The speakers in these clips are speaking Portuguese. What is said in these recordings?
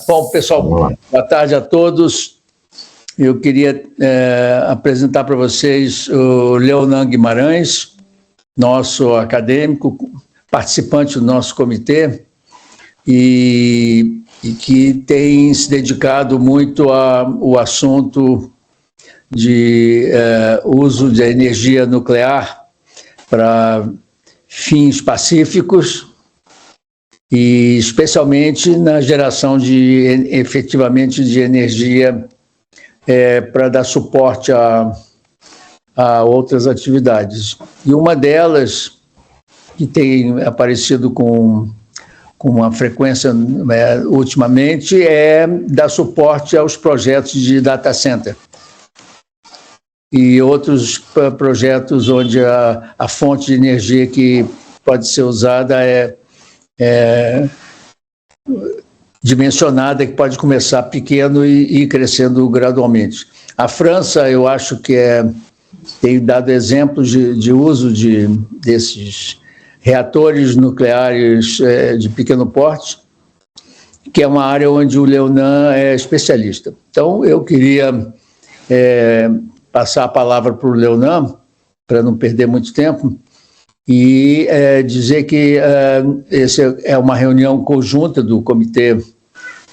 Bom, pessoal, boa tarde a todos. Eu queria apresentar para vocês o Leonan Guimarães, nosso acadêmico, participante do nosso comitê, e que tem se dedicado muito ao assunto de uso de energia nuclear para fins pacíficos, e especialmente na geração efetivamente de energia para dar suporte a outras atividades. E uma delas, que tem aparecido com uma frequência ultimamente, é dar suporte aos projetos de data center e outros projetos onde a fonte de energia que pode ser usada é dimensionada, que pode começar pequeno e ir crescendo gradualmente. A França, eu acho que tem dado exemplos de uso desses reatores nucleares de pequeno porte, que é uma área onde o Leonan é especialista. Então, eu queria passar a palavra para o Leonan, para não perder muito tempo, e dizer que essa é uma reunião conjunta do Comitê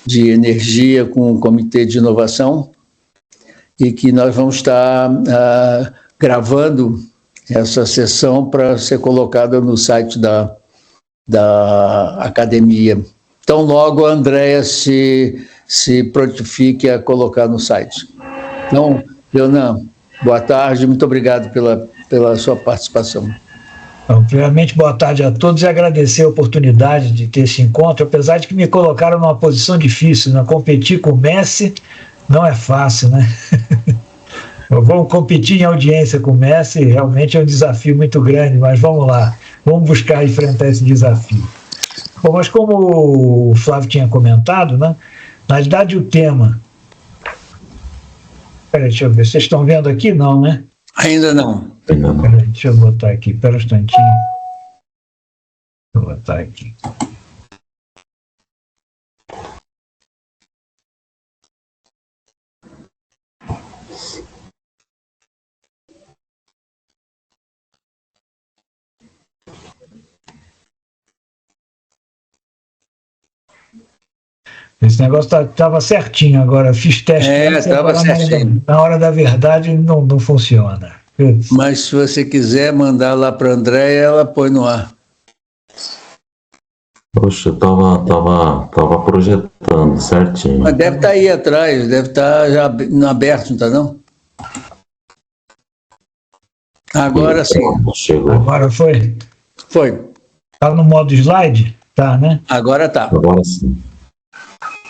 de Energia com o Comitê de Inovação, e que nós vamos estar gravando essa sessão para ser colocada no site da academia. Então, logo a Andréa se prontifique a colocar no site. Então, Leonan, boa tarde, muito obrigado pela sua participação. Então, primeiramente, boa tarde a todos e agradecer a oportunidade de ter esse encontro, apesar de que me colocaram numa posição difícil, né? Competir com o Messi não é fácil, né? Vamos competir em audiência com o Messi, realmente é um desafio muito grande, mas vamos lá, vamos buscar enfrentar esse desafio. Bom, mas como o Flávio tinha comentado, né? Na realidade o tema... Peraí, deixa eu ver, vocês estão vendo aqui? Não, né? Ainda não. Peraí, deixa eu botar aqui, espera um instantinho. Vou botar aqui. Esse negócio estava certinho agora, fiz teste. Estava certinho. Na hora da verdade não funciona. Mas se você quiser mandar lá para a Andréia, ela põe no ar. Poxa, eu tava projetando certinho. Mas deve estar aí atrás, deve estar já aberto, não está não? Agora sim. Chegou. Agora foi? Foi. Está no modo slide? Tá, né? Agora tá. Agora sim.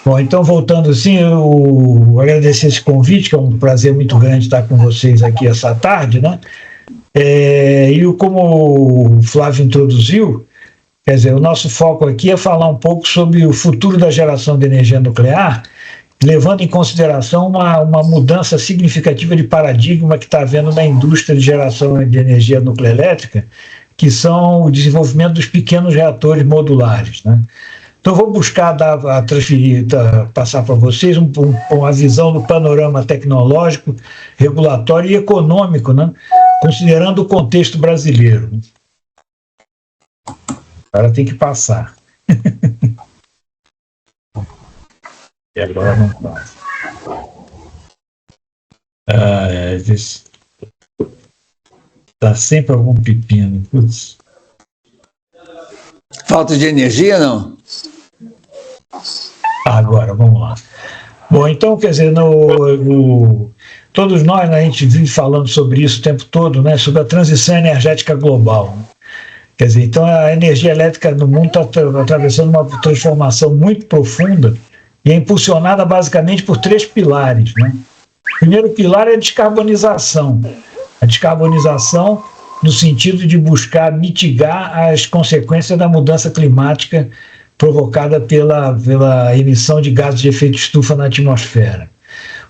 Bom, então voltando assim, eu agradecer esse convite, que é um prazer muito grande estar com vocês aqui essa tarde, né? E como o Flávio introduziu, quer dizer, o nosso foco aqui é falar um pouco sobre o futuro da geração de energia nuclear, levando em consideração uma mudança significativa de paradigma que está havendo na indústria de geração de energia nuclear elétrica, que são o desenvolvimento dos pequenos reatores modulares, né? Então, vou buscar passar para vocês uma visão do panorama tecnológico, regulatório e econômico, né? Considerando o contexto brasileiro. O cara tem que passar. E agora não passa. Está sempre algum pepino. Putz. Falta de energia, não? Agora, vamos lá. Bom, então, quer dizer, todos nós, né, a gente vive falando sobre isso o tempo todo, né, sobre a transição energética global. Quer dizer, então a energia elétrica no mundo está atravessando uma transformação muito profunda e é impulsionada basicamente por 3 pilares, né? O primeiro pilar é a descarbonização. A descarbonização no sentido de buscar mitigar as consequências da mudança climática provocada pela emissão de gases de efeito estufa na atmosfera.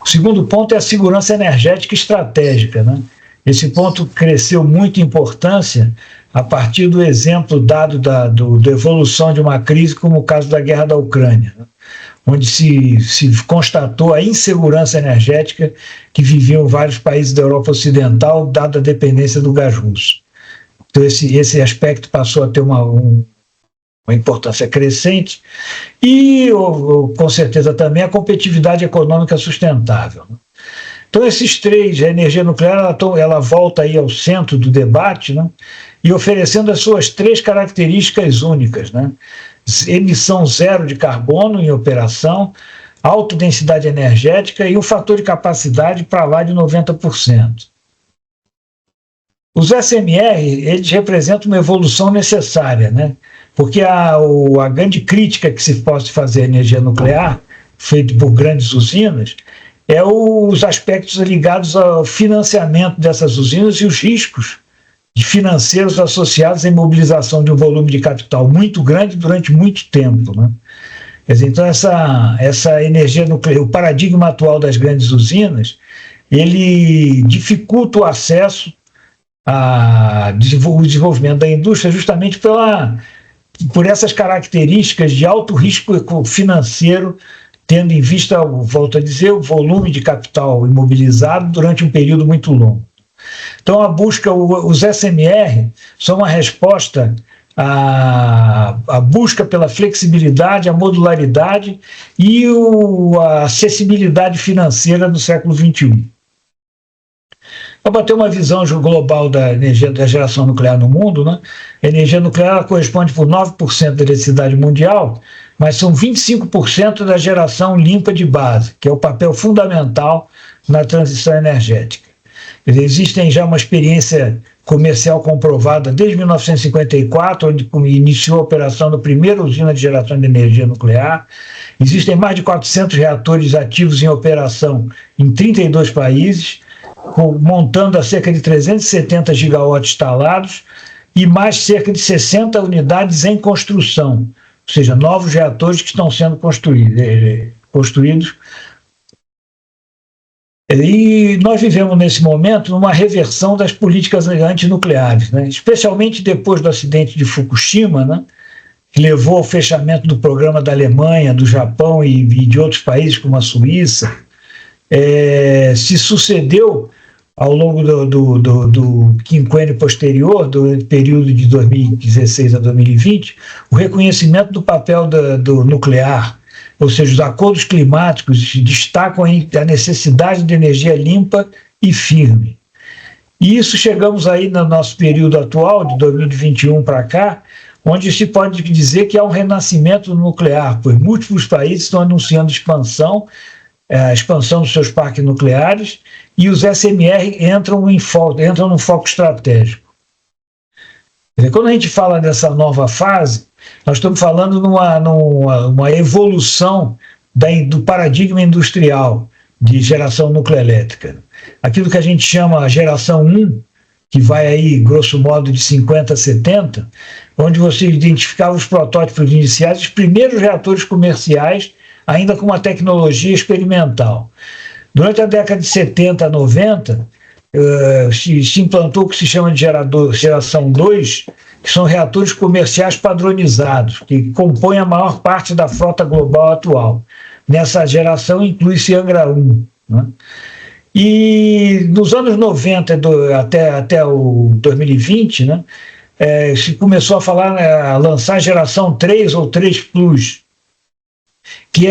O segundo ponto é a segurança energética estratégica, né? Esse ponto cresceu muito em importância a partir do exemplo dado da evolução de uma crise, como o caso da guerra da Ucrânia, né? onde se constatou a insegurança energética que viviam vários países da Europa Ocidental, dada a dependência do gás russo. Então, esse aspecto passou a ter uma importância crescente e, com certeza, também a competitividade econômica sustentável. Então, esses três, a energia nuclear, ela volta aí ao centro do debate, né? E oferecendo as suas três características únicas, né? Emissão zero de carbono em operação, alta densidade energética e um fator de capacidade para lá de 90%. Os SMR, eles representam uma evolução necessária, né? Porque a grande crítica que se pode fazer à energia nuclear, feita por grandes usinas, é os aspectos ligados ao financiamento dessas usinas e os riscos financeiros associados à imobilização de um volume de capital muito grande durante muito tempo, né? Quer dizer, então essa energia nuclear, o paradigma atual das grandes usinas, ele dificulta o acesso ao desenvolvimento da indústria justamente por essas características de alto risco financeiro, tendo em vista, volto a dizer, o volume de capital imobilizado durante um período muito longo. Então, os SMR são uma resposta à busca pela flexibilidade, a modularidade e a acessibilidade financeira do século XXI. Para ter uma visão global da energia da geração nuclear no mundo, né? A energia nuclear corresponde por 9% da eletricidade mundial, mas são 25% da geração limpa de base, que é o papel fundamental na transição energética. Existem já uma experiência comercial comprovada desde 1954, onde iniciou a operação da primeira usina de geração de energia nuclear. Existem mais de 400 reatores ativos em operação em 32 países, montando a cerca de 370 gigawatts instalados e mais cerca de 60 unidades em construção, ou seja, novos reatores que estão sendo construídos. E nós vivemos nesse momento numa reversão das políticas antinucleares, né? Especialmente depois do acidente de Fukushima, né? Que levou ao fechamento do programa da Alemanha, do Japão e de outros países como a Suíça. Se sucedeu ao longo do quinquênio posterior, do período de 2016 a 2020, o reconhecimento do papel do nuclear, ou seja, os acordos climáticos destacam a necessidade de energia limpa e firme. E isso chegamos aí no nosso período atual, de 2021 para cá, onde se pode dizer que há um renascimento nuclear, pois múltiplos países estão anunciando a expansão dos seus parques nucleares, e os SMR entram num foco estratégico. Quer dizer, quando a gente fala dessa nova fase, nós estamos falando numa evolução do paradigma industrial de geração nucleoelétrica. Aquilo que a gente chama a geração 1, que vai aí, grosso modo, de 50 a 70, onde você identificava os protótipos iniciais, os primeiros reatores comerciais, ainda com uma tecnologia experimental. Durante a década de 70 a 90, se implantou o que se chama de geração 2, que são reatores comerciais padronizados, que compõem a maior parte da frota global atual. Nessa geração inclui-se Angra 1. Né? E nos anos 90 até o 2020, né, se começou a lançar a geração 3 ou 3 Plus, que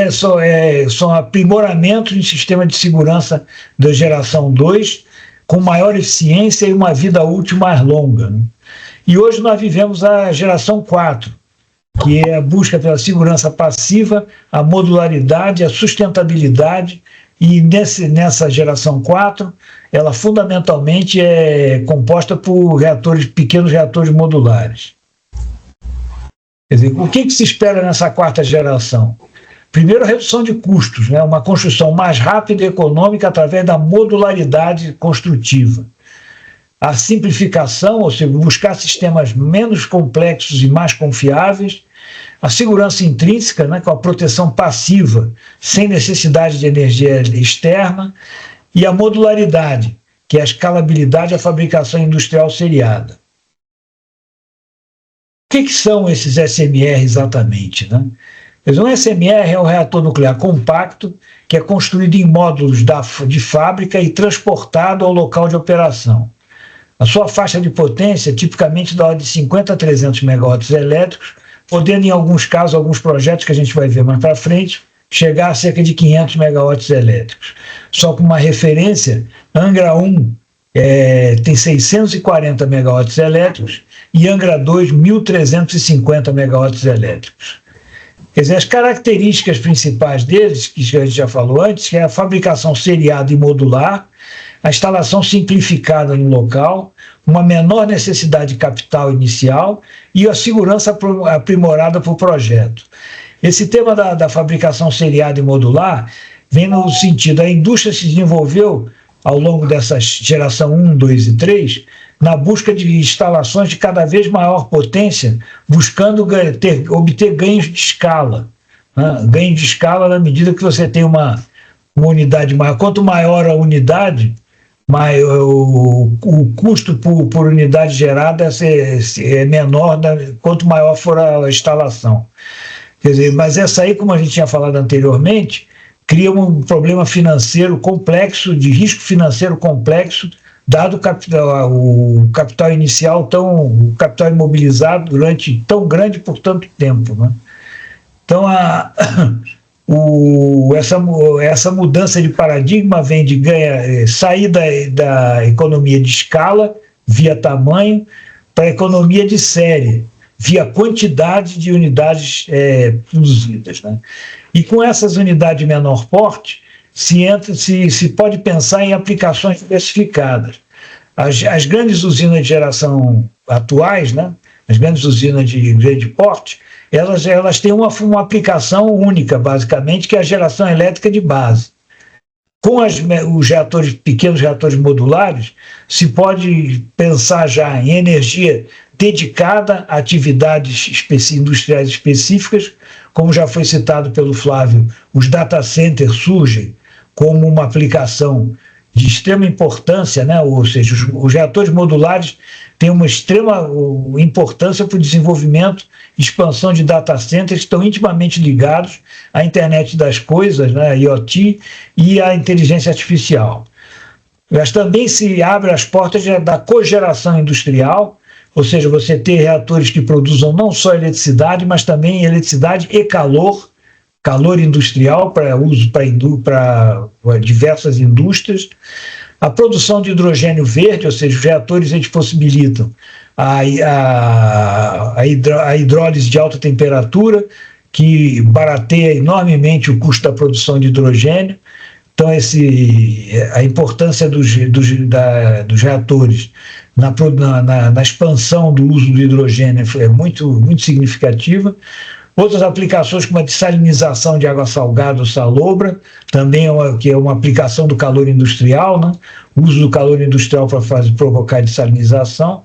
são aprimoramentos em sistema de segurança da geração 2, com maior eficiência e uma vida útil mais longa. Né? E hoje nós vivemos a geração 4, que é a busca pela segurança passiva, a modularidade, a sustentabilidade, e nessa geração 4, ela fundamentalmente é composta por pequenos reatores modulares. Quer dizer, o que se espera nessa quarta geração? Primeiro, a redução de custos, né? Uma construção mais rápida e econômica através da modularidade construtiva. A simplificação, ou seja, buscar sistemas menos complexos e mais confiáveis. A segurança intrínseca, né? Com a proteção passiva, sem necessidade de energia externa. E a modularidade, que é a escalabilidade e a fabricação industrial seriada. O que são esses SMR exatamente, né? Quer dizer, um SMR é um reator nuclear compacto que é construído em módulos de fábrica e transportado ao local de operação. A sua faixa de potência é tipicamente da ordem de 50 a 300 megawatts elétricos, podendo, em alguns casos, alguns projetos que a gente vai ver mais para frente, chegar a cerca de 500 megawatts elétricos. Só como uma referência, Angra 1 tem 640 megawatts elétricos e Angra 2, 1.350 megawatts elétricos. Quer dizer, as características principais deles, que a gente já falou antes, que é a fabricação seriada e modular, a instalação simplificada no local, uma menor necessidade de capital inicial e a segurança aprimorada para o projeto. Esse tema da fabricação seriada e modular vem no sentido, a indústria se desenvolveu ao longo dessa geração 1, 2 e 3, na busca de instalações de cada vez maior potência, buscando obter ganhos de escala. Né? Ganho de escala na medida que você tem uma unidade maior. Quanto maior a unidade, o custo por unidade gerada é menor, quanto maior for a instalação. Quer dizer, mas essa aí, como a gente tinha falado anteriormente, cria um problema financeiro complexo, de risco financeiro complexo, dado o capital inicial, o capital imobilizado tão grande por tanto tempo. Né? Então, essa mudança de paradigma vem de sair da economia de escala, via tamanho, para a economia de série, via quantidade de unidades produzidas. Né? E com essas unidades de menor porte, se pode pensar em aplicações diversificadas. As grandes usinas de geração atuais, né, as grandes usinas de grande porte, elas têm uma aplicação única, basicamente, que é a geração elétrica de base. Com os pequenos reatores modulares, se pode pensar já em energia dedicada a atividades industriais específicas, como já foi citado pelo Flávio, os data centers surgem como uma aplicação de extrema importância, né? Ou seja, os reatores modulares têm uma extrema importância para o desenvolvimento e expansão de data centers que estão intimamente ligados à internet das coisas, né? IoT, e à inteligência artificial. Mas também se abre as portas da cogeração industrial, ou seja, você ter reatores que produzam não só eletricidade, mas também eletricidade e calor industrial para uso para diversas indústrias. A produção de hidrogênio verde, ou seja, os reatores eles possibilitam a hidrólise de alta temperatura, que barateia enormemente o custo da produção de hidrogênio. Então, a importância dos reatores na expansão do uso do hidrogênio é muito, muito significativa. Outras aplicações, como a dessalinização de água salgada ou salobra, também que é uma aplicação do calor industrial, né? O uso do calor industrial para provocar dessalinização.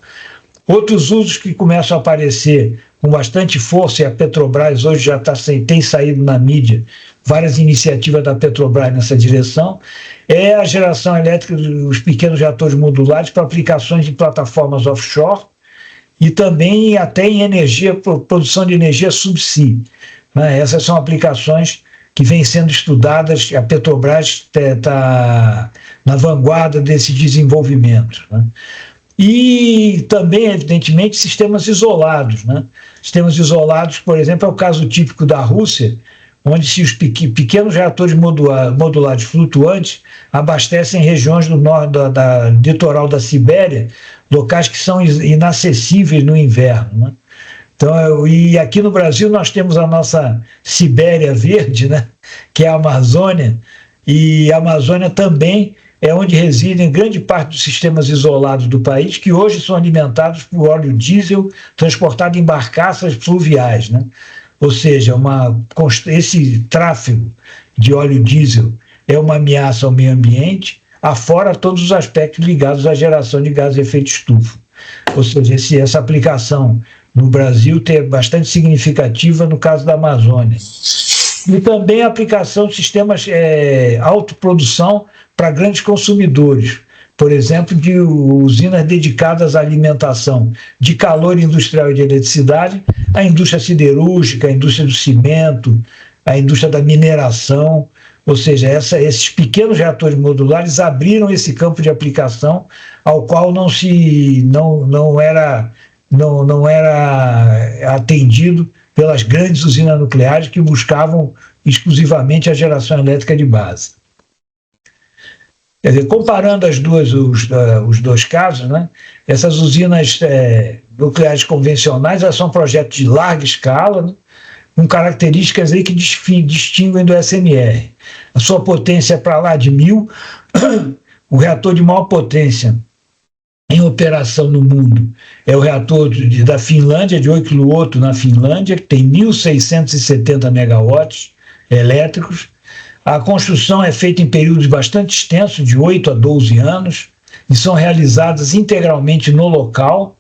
Outros usos que começam a aparecer com bastante força, e a Petrobras hoje já tem saído na mídia várias iniciativas da Petrobras nessa direção, é a geração elétrica dos pequenos reatores modulares para aplicações em plataformas offshore e também até em produção de energia subsea. Né? Essas são aplicações que vêm sendo estudadas, a Petrobras está na vanguarda desse desenvolvimento. Né? E também, evidentemente, sistemas isolados. Né? Sistemas isolados, por exemplo, é o caso típico da Rússia, onde se os pequenos reatores modulares flutuantes abastecem regiões do litoral da Sibéria, locais que são inacessíveis no inverno. Né? Então, e aqui no Brasil nós temos a nossa Sibéria verde, né? Que é a Amazônia, e a Amazônia também é onde residem grande parte dos sistemas isolados do país, que hoje são alimentados por óleo diesel transportado em barcaças fluviais, né? Ou seja, esse tráfego de óleo diesel é uma ameaça ao meio ambiente, afora todos os aspectos ligados à geração de gases de efeito estufa. Ou seja, essa aplicação no Brasil é bastante significativa no caso da Amazônia. E também a aplicação de sistemas autoprodução para grandes consumidores. por exemplo, de usinas dedicadas à alimentação de calor industrial e de eletricidade, a indústria siderúrgica, a indústria do cimento, a indústria da mineração, ou seja, esses pequenos reatores modulares abriram esse campo de aplicação ao qual não era atendido pelas grandes usinas nucleares que buscavam exclusivamente a geração elétrica de base. Quer dizer, comparando os dois casos, né, essas usinas nucleares convencionais, elas são projetos de larga escala, né, com características aí que distinguem do SMR. A sua potência é para lá de 1000, o reator de maior potência em operação no mundo é o reator da Finlândia, de Olkiluoto, na Finlândia, que tem 1.670 megawatts elétricos. A construção é feita em períodos bastante extensos, de 8 a 12 anos, e são realizadas integralmente no local.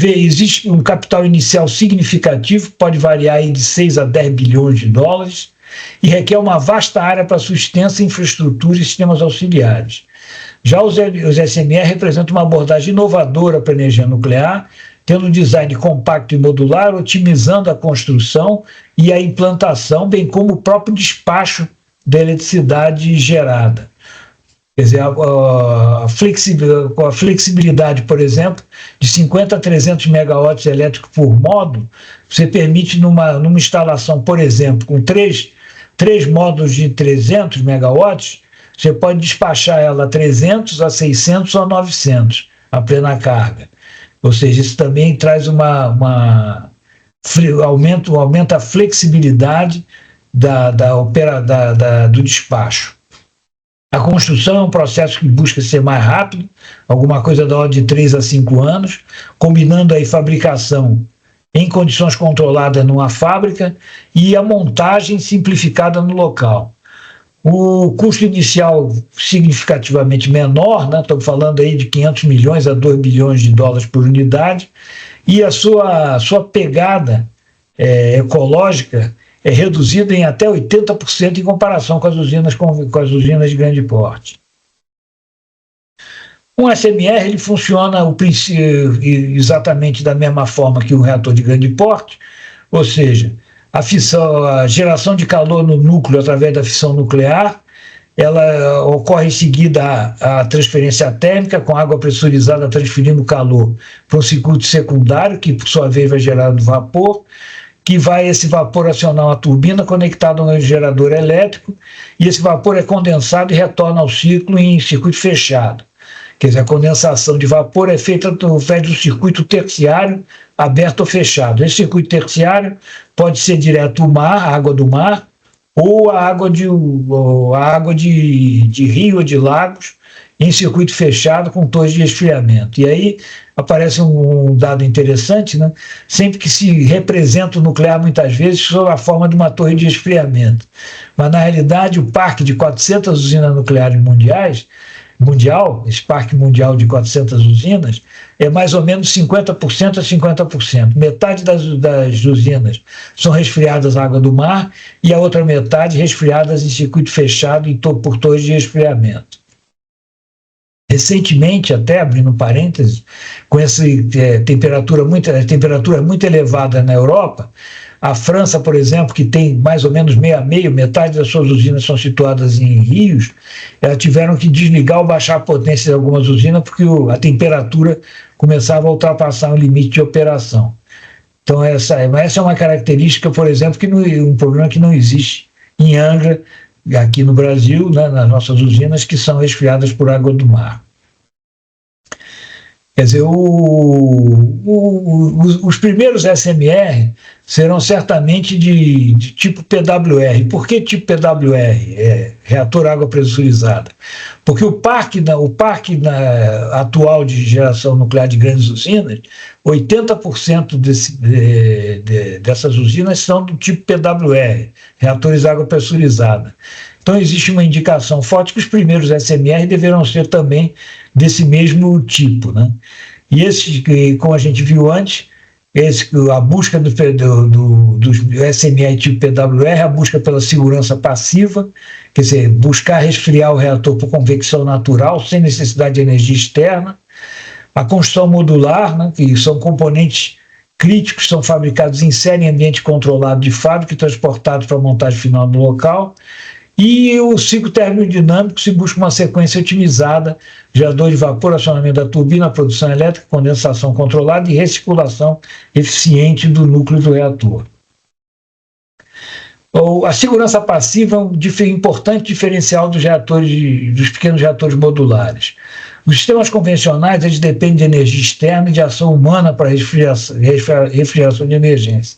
Existe um capital inicial significativo, pode variar aí de 6 a 10 bilhões de dólares, e requer uma vasta área para sua extensa infraestrutura e sistemas auxiliares. Já os SMR representam uma abordagem inovadora para a energia nuclear, tendo um design compacto e modular, otimizando a construção e a implantação, bem como o próprio despacho da eletricidade gerada. Quer dizer, com a flexibilidade, por exemplo, de 50 a 300 megawatts elétricos por módulo, você permite numa instalação, por exemplo, com três módulos de 300 megawatts, você pode despachar ela a 300, a 600 ou a 900, a plena carga. Ou seja, isso também traz aumenta a flexibilidade do despacho. A construção é um processo que busca ser mais rápido, alguma coisa da ordem de 3 a 5 anos, combinando aí fabricação em condições controladas numa fábrica e a montagem simplificada no local. O custo inicial significativamente menor, né? Estamos falando aí de 500 milhões a 2 bilhões de dólares por unidade, e a sua pegada ecológica é reduzida em até 80% em comparação com as usinas de grande porte. Um SMR ele funciona exatamente da mesma forma que um reator de grande porte, ou seja, a geração de calor no núcleo através da fissão nuclear, ela ocorre em seguida a transferência térmica, com água pressurizada transferindo calor para um circuito secundário, que por sua vez vai gerar vapor, que vai esse vapor acionar uma turbina conectada a um gerador elétrico, e esse vapor é condensado e retorna ao ciclo em circuito fechado. Quer dizer, a condensação de vapor é feita através do circuito terciário, aberto ou fechado. Esse circuito terciário pode ser direto o mar, a água do mar, ou a água de rio ou de lagos, em circuito fechado com torres de resfriamento. E aí aparece um dado interessante, né? Sempre que se representa o nuclear, muitas vezes, sob a forma de uma torre de resfriamento. Mas, na realidade, o parque de 400 usinas nucleares mundial, esse parque mundial de 400 usinas, é mais ou menos 50% a 50%. Metade das usinas são resfriadas à água do mar e a outra metade resfriadas em circuito fechado por torres de resfriamento. Recentemente, até abrindo parênteses, com essa temperatura muito elevada na Europa, a França, por exemplo, que tem mais ou menos meio a meio, metade das suas usinas são situadas em rios, tiveram que desligar ou baixar a potência de algumas usinas porque a temperatura começava a ultrapassar o limite de operação. Então, essa é uma característica, por exemplo, um problema que não existe em Angra, aqui no Brasil, né, nas nossas usinas, que são resfriadas por água do mar. Quer dizer, os primeiros SMR serão certamente de tipo PWR. Por que tipo PWR? Reator água pressurizada. Porque o parque atual de geração nuclear de grandes usinas, 80% dessas usinas são do tipo PWR, reatores água pressurizada. Então existe uma indicação forte que os primeiros SMR deverão ser também desse mesmo tipo, né? E esses, como a gente viu antes, a busca do SMR tipo PWR, a busca pela segurança passiva, quer dizer, buscar resfriar o reator por convecção natural, sem necessidade de energia externa, a construção modular, né, que são componentes críticos, são fabricados em série em ambiente controlado de fábrica e transportados para a montagem final no local, e o ciclo termodinâmico se busca uma sequência otimizada, gerador de vapor, acionamento da turbina, produção elétrica, condensação controlada e recirculação eficiente do núcleo do reator. A segurança passiva é um importante diferencial dos pequenos reatores modulares. Os sistemas convencionais eles dependem de energia externa e de ação humana para refrigeração de emergência.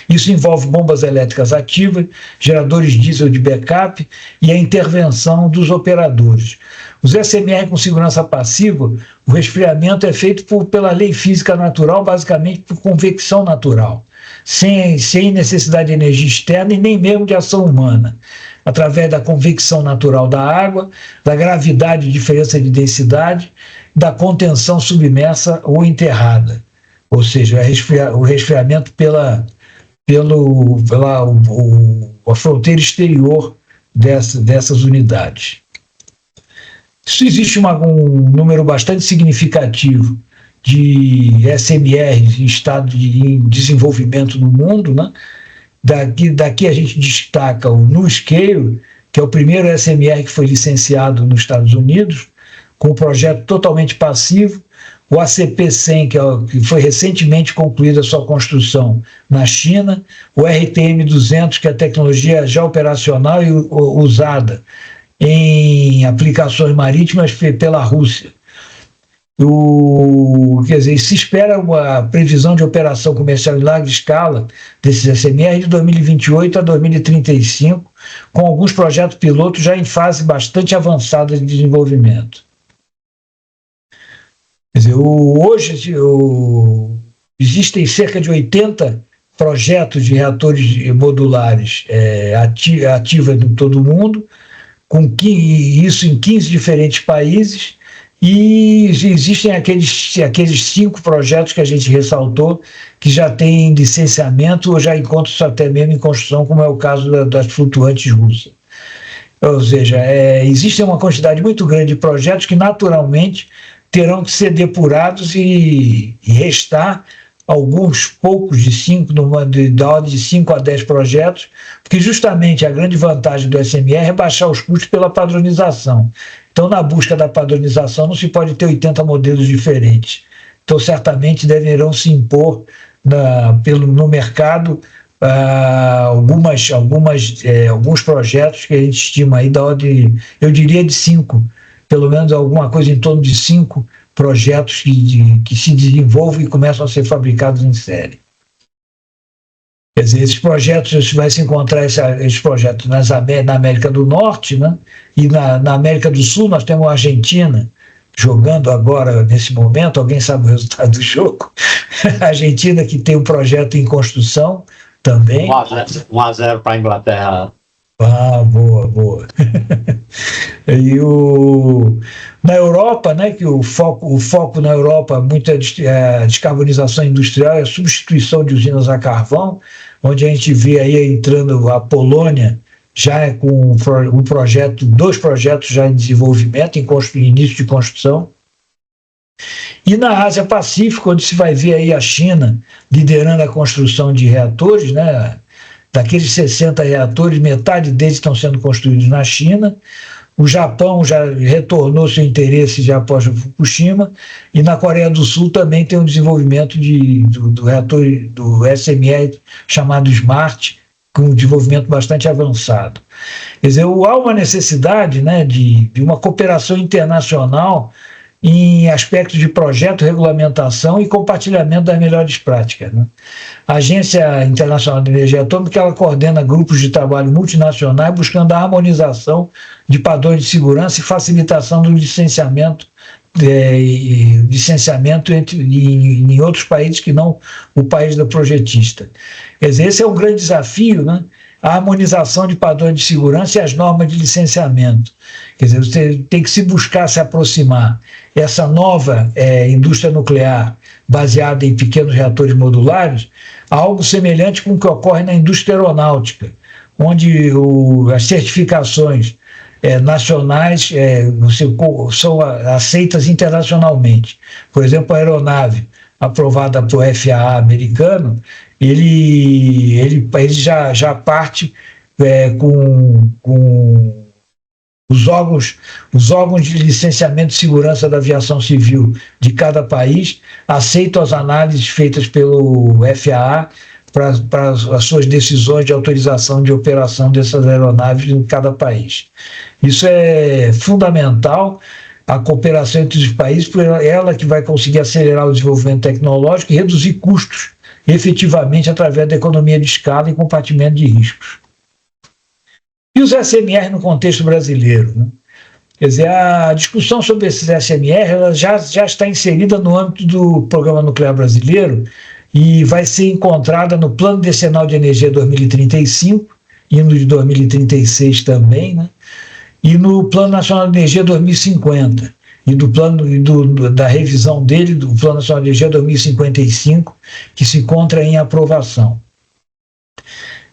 Isso envolve bombas elétricas ativas, geradores diesel de backup e a intervenção dos operadores. Os SMR com segurança passiva, o resfriamento é feito pela lei física natural, basicamente por convecção natural, sem necessidade de energia externa e nem mesmo de ação humana, através da convecção natural da água, da gravidade de diferença de densidade, da contenção submersa ou enterrada, ou seja, o resfriamento pela fronteira exterior dessas unidades. Isso existe um número bastante significativo de SMRs em estado de desenvolvimento no mundo, né? Daqui a gente destaca o NuScale, que é o primeiro SMR que foi licenciado nos Estados Unidos, com um projeto totalmente passivo, o ACP-100, que foi recentemente concluída a sua construção na China, o RTM-200, que é a tecnologia já operacional e usada em aplicações marítimas pela Rússia. Quer dizer, se espera uma previsão de operação comercial em larga escala desses SMR de 2028 a 2035, com alguns projetos pilotos já em fase bastante avançada de desenvolvimento. Quer dizer, hoje existem cerca de 80 projetos de reatores modulares ativos em todo o mundo, isso em 15 diferentes países. E existem aqueles 5 projetos que a gente ressaltou, que já têm licenciamento ou já encontram-se até mesmo em construção, como é o caso das flutuantes russas. Ou seja, existe uma quantidade muito grande de projetos que naturalmente terão que ser depurados e restar alguns poucos da ordem de 5 a 10 projetos, porque justamente a grande vantagem do SMR é baixar os custos pela padronização. Então, na busca da padronização, não se pode ter 80 modelos diferentes. Então, certamente deverão se impor no mercado alguns projetos que a gente estima aí da ordem, eu diria, de 5, pelo menos alguma coisa em torno de 5 projetos que se desenvolvem e começam a ser fabricados em série. Quer dizer, esses projetos, você vai se encontrar esses projetos na América do Norte, né? E na América do Sul nós temos a Argentina jogando agora, nesse momento, alguém sabe o resultado do jogo? A Argentina que tem um projeto em construção também. 1-0 para a Inglaterra. Ah, boa. E na Europa, né, que o foco na Europa muito é a descarbonização industrial, é a substituição de usinas a carvão, onde a gente vê aí entrando a Polônia já com dois projetos já em desenvolvimento, em início de construção. E na Ásia Pacífico, onde se vai ver aí a China liderando a construção de reatores, né? Daqueles 60 reatores, metade deles estão sendo construídos na China. O Japão já retornou seu interesse já após Fukushima, e na Coreia do Sul também tem um desenvolvimento do reator do SMR chamado SMART, com um desenvolvimento bastante avançado. Quer dizer, há uma necessidade, né, de uma cooperação internacional em aspectos de projeto, regulamentação e compartilhamento das melhores práticas, né? A Agência Internacional de Energia Atômica ela coordena grupos de trabalho multinacionais buscando a harmonização de padrões de segurança e facilitação do licenciamento em outros países que não o país da projetista. Quer dizer, esse é um grande desafio, né? A harmonização de padrões de segurança e as normas de licenciamento. Quer dizer, você tem que se buscar se aproximar essa nova indústria nuclear baseada em pequenos reatores modulares, algo semelhante com o que ocorre na indústria aeronáutica, onde as certificações nacionais são aceitas internacionalmente. Por exemplo, a aeronave aprovada por FAA americano, ele já parte com os órgãos de licenciamento de segurança da aviação civil de cada país aceitam as análises feitas pelo FAA para as suas decisões de autorização de operação dessas aeronaves em cada país. Isso é fundamental, a cooperação entre os países, porque ela que vai conseguir acelerar o desenvolvimento tecnológico e reduzir custos efetivamente através da economia de escala e compartimento de riscos. E os SMR no contexto brasileiro, né? Quer dizer, a discussão sobre esses SMR ela já está inserida no âmbito do Programa Nuclear Brasileiro e vai ser encontrada no Plano Decenal de Energia 2035 e no de 2036 também, né? E no Plano Nacional de Energia 2050 e da revisão dele, do Plano Nacional de Energia 2055, que se encontra em aprovação.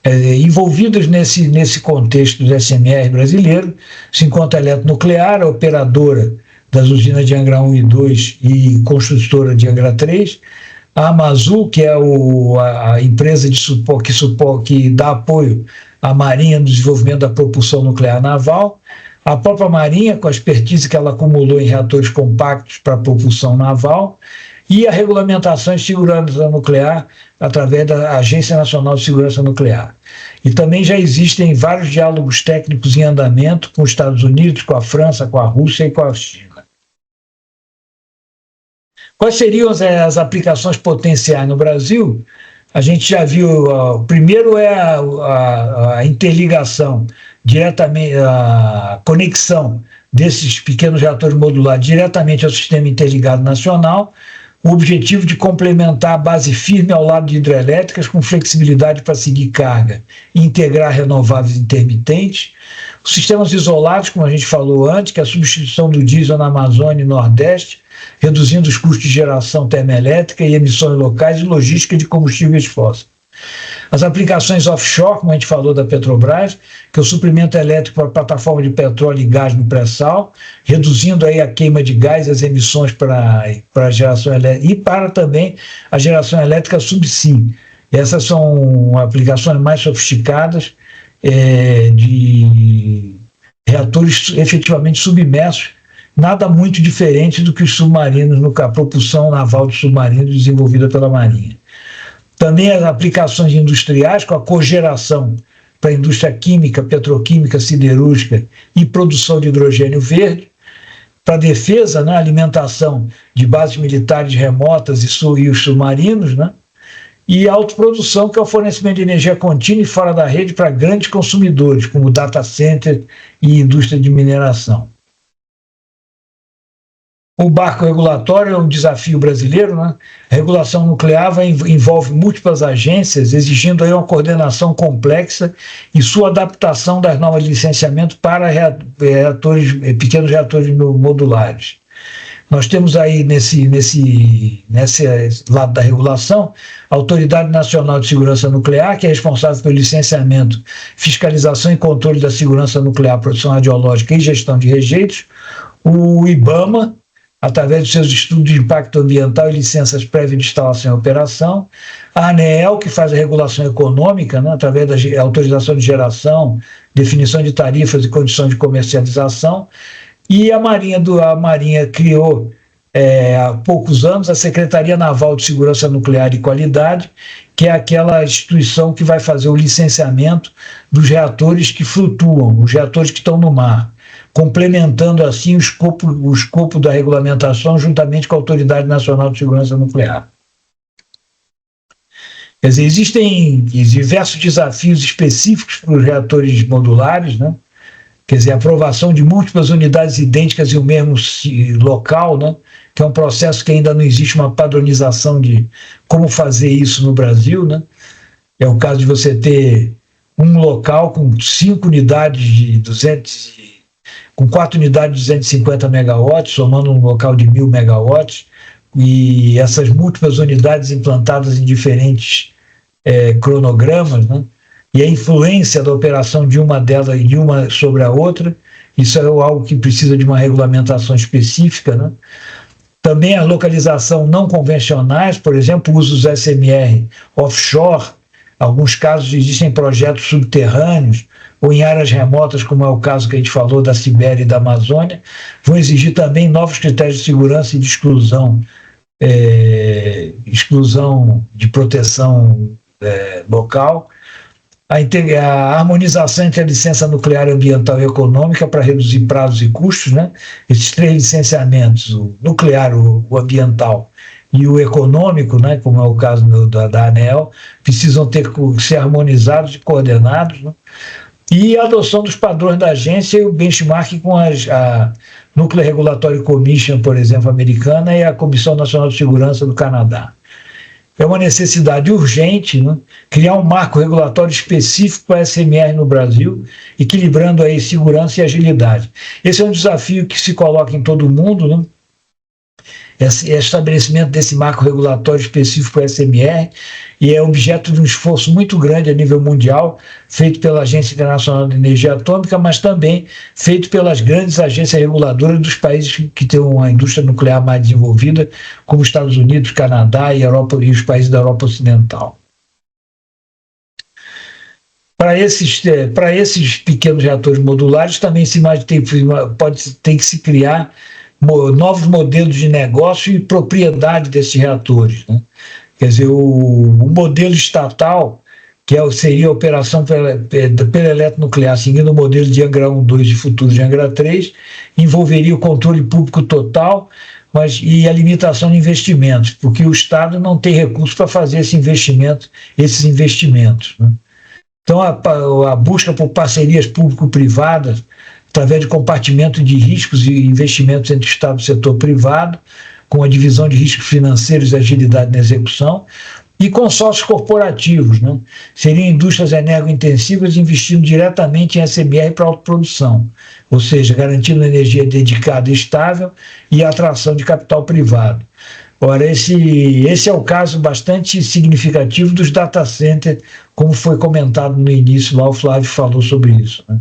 Envolvidos nesse contexto do SMR brasileiro, se encontra a Eletronuclear, a operadora das usinas de Angra 1 e 2 e construtora de Angra 3, a Amazul, que é a empresa de suporte que dá apoio à Marinha no desenvolvimento da propulsão nuclear naval, a própria Marinha, com a expertise que ela acumulou em reatores compactos para propulsão naval, e a regulamentação de segurança nuclear através da Agência Nacional de Segurança Nuclear. E também já existem vários diálogos técnicos em andamento com os Estados Unidos, com a França, com a Rússia e com a China. Quais seriam as aplicações potenciais no Brasil? A gente já viu, o primeiro é a interligação, diretamente, a conexão desses pequenos reatores modulares diretamente ao Sistema Interligado Nacional, o objetivo de complementar a base firme ao lado de hidrelétricas com flexibilidade para seguir carga e integrar renováveis intermitentes, os sistemas isolados, como a gente falou antes, que é a substituição do diesel na Amazônia e Nordeste, reduzindo os custos de geração termoelétrica e emissões locais e logística de combustíveis fósseis. As aplicações offshore, como a gente falou da Petrobras, que é o suprimento elétrico para a plataforma de petróleo e gás no pré-sal, reduzindo aí a queima de gás e as emissões para a geração elétrica e para também a geração elétrica subsea. Essas são aplicações mais sofisticadas de reatores efetivamente submersos, nada muito diferente do que os submarinos, a propulsão naval de submarinos desenvolvida pela Marinha. Também as aplicações industriais, com a cogeração para a indústria química, petroquímica, siderúrgica e produção de hidrogênio verde. Para a defesa, né, alimentação de bases militares remotas e os submarinos, né? E a autoprodução, que é o fornecimento de energia contínua e fora da rede para grandes consumidores, como data center e indústria de mineração. O marco regulatório é um desafio brasileiro, né? A regulação nuclear envolve múltiplas agências, exigindo aí uma coordenação complexa e sua adaptação das normas de licenciamento para pequenos reatores modulares. Nós temos aí nesse lado da regulação a Autoridade Nacional de Segurança Nuclear, que é responsável pelo licenciamento, fiscalização e controle da segurança nuclear, produção radiológica e gestão de rejeitos, o IBAMA, através dos seus estudos de impacto ambiental e licenças prévias de instalação e operação, a ANEEL, que faz a regulação econômica, né, através da autorização de geração, definição de tarifas e condições de comercialização, e a Marinha criou, há poucos anos, a Secretaria Naval de Segurança Nuclear e Qualidade, que é aquela instituição que vai fazer o licenciamento dos reatores que flutuam, os reatores que estão no mar, complementando assim o escopo da regulamentação juntamente com a Autoridade Nacional de Segurança Nuclear. Quer dizer, existem diversos desafios específicos para os reatores modulares, né? Quer dizer, a aprovação de múltiplas unidades idênticas em um mesmo local, né? Que é um processo que ainda não existe uma padronização de como fazer isso no Brasil, né? É o caso de você ter um local com 5 unidades de com 4 unidades de 250 megawatts, somando um local de 1.000 megawatts, e essas múltiplas unidades implantadas em diferentes cronogramas, né? E a influência da operação de uma delas e de uma sobre a outra, isso é algo que precisa de uma regulamentação específica, né? Também a localização não convencionais, por exemplo, o uso dos SMR offshore, alguns casos existem projetos subterrâneos ou em áreas remotas, como é o caso que a gente falou da Sibéria e da Amazônia, vão exigir também novos critérios de segurança e de exclusão de proteção local, a harmonização entre a licença nuclear, ambiental e econômica para reduzir prazos e custos, né? Esses 3 licenciamentos, o nuclear, o ambiental e o econômico, né, como é o caso da ANEEL, precisam ser harmonizados e coordenados, né? E a adoção dos padrões da agência e o benchmark com a Nuclear Regulatory Commission, por exemplo, americana, e a Comissão Nacional de Segurança do Canadá. É uma necessidade urgente, né, criar um marco regulatório específico para a SMR no Brasil, equilibrando aí segurança e agilidade. Esse é um desafio que se coloca em todo o mundo, né? Esse estabelecimento desse marco regulatório específico para a SMR, e é objeto de um esforço muito grande a nível mundial, feito pela Agência Internacional de Energia Atômica, mas também feito pelas grandes agências reguladoras dos países que têm uma indústria nuclear mais desenvolvida, como Estados Unidos, Canadá e Europa, e os países da Europa Ocidental. Para esses pequenos reatores modulares, também tem que se criar novos modelos de negócio e propriedade desses reatores, né? Quer dizer, o modelo estatal, que seria a operação pela eletronuclear, seguindo o modelo de Angra 1, 2 e futuro de Angra 3, envolveria o controle público total, e a limitação de investimentos, porque o Estado não tem recursos para fazer esses investimentos, né? Então, a busca por parcerias público-privadas, através de compartimento de riscos e investimentos entre Estado e setor privado, com a divisão de riscos financeiros e agilidade na execução, e consórcios corporativos, né? Seriam indústrias energointensivas investindo diretamente em SMR para autoprodução, ou seja, garantindo energia dedicada e estável e a atração de capital privado. Ora, esse é o caso bastante significativo dos data centers, como foi comentado no início, lá o Flávio falou sobre isso, né?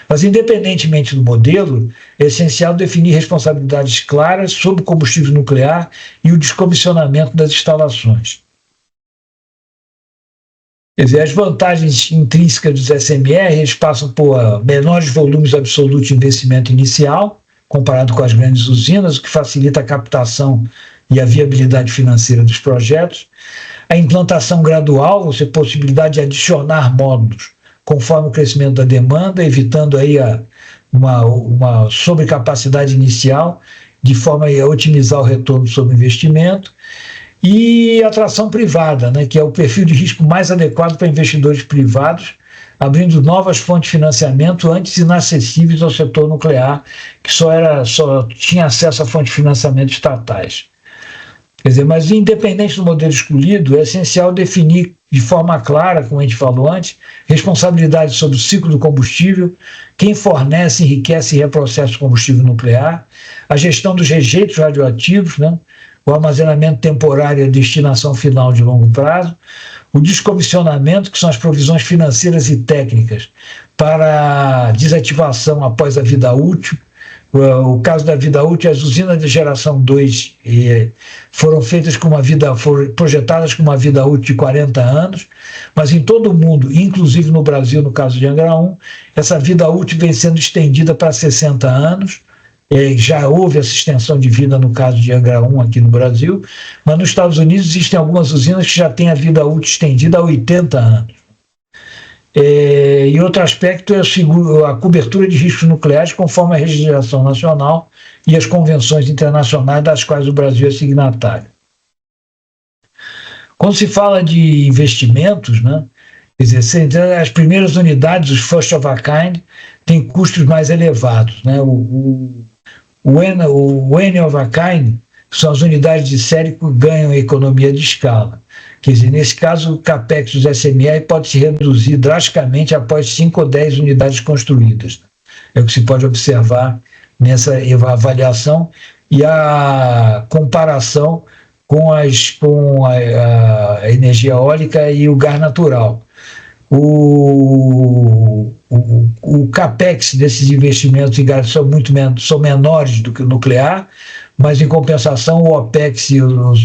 Mas, independentemente do modelo, é essencial definir responsabilidades claras sobre o combustível nuclear e o descomissionamento das instalações. Quer dizer, as vantagens intrínsecas dos SMR, eles passam por menores volumes absolutos de investimento inicial, comparado com as grandes usinas, o que facilita a captação e a viabilidade financeira dos projetos, a implantação gradual, ou seja, possibilidade de adicionar módulos conforme o crescimento da demanda, evitando aí uma sobrecapacidade inicial, de forma a otimizar o retorno sobre o investimento, e a atração privada, né, que é o perfil de risco mais adequado para investidores privados, abrindo novas fontes de financiamento antes inacessíveis ao setor nuclear, que só tinha acesso a fontes de financiamento estatais. Quer dizer, mas independente do modelo escolhido, é essencial definir de forma clara, como a gente falou antes, responsabilidade sobre o ciclo do combustível, quem fornece, enriquece e reprocessa o combustível nuclear, a gestão dos rejeitos radioativos, né, o armazenamento temporário e a destinação final de longo prazo, o descomissionamento, que são as provisões financeiras e técnicas para a desativação após a vida útil. O caso da vida útil, as usinas de geração 2 foram projetadas com uma vida útil de 40 anos, mas em todo o mundo, inclusive no Brasil, no caso de Angra 1, essa vida útil vem sendo estendida para 60 anos, já houve essa extensão de vida no caso de Angra 1 aqui no Brasil, mas nos Estados Unidos existem algumas usinas que já têm a vida útil estendida a 80 anos. E outro aspecto é a cobertura de riscos nucleares conforme a legislação nacional e as convenções internacionais das quais o Brasil é signatário. Quando se fala de investimentos, né, quer dizer, as primeiras unidades, os first of a kind, têm custos mais elevados, né? O N of a kind são as unidades de série que ganham economia de escala. Quer dizer, nesse caso, o CAPEX dos SMR pode se reduzir drasticamente após 5 ou 10 unidades construídas. É o que se pode observar nessa avaliação, e a comparação com a energia eólica e o gás natural. O capex desses investimentos em gás são menores do que o nuclear, mas, em compensação, o OPEX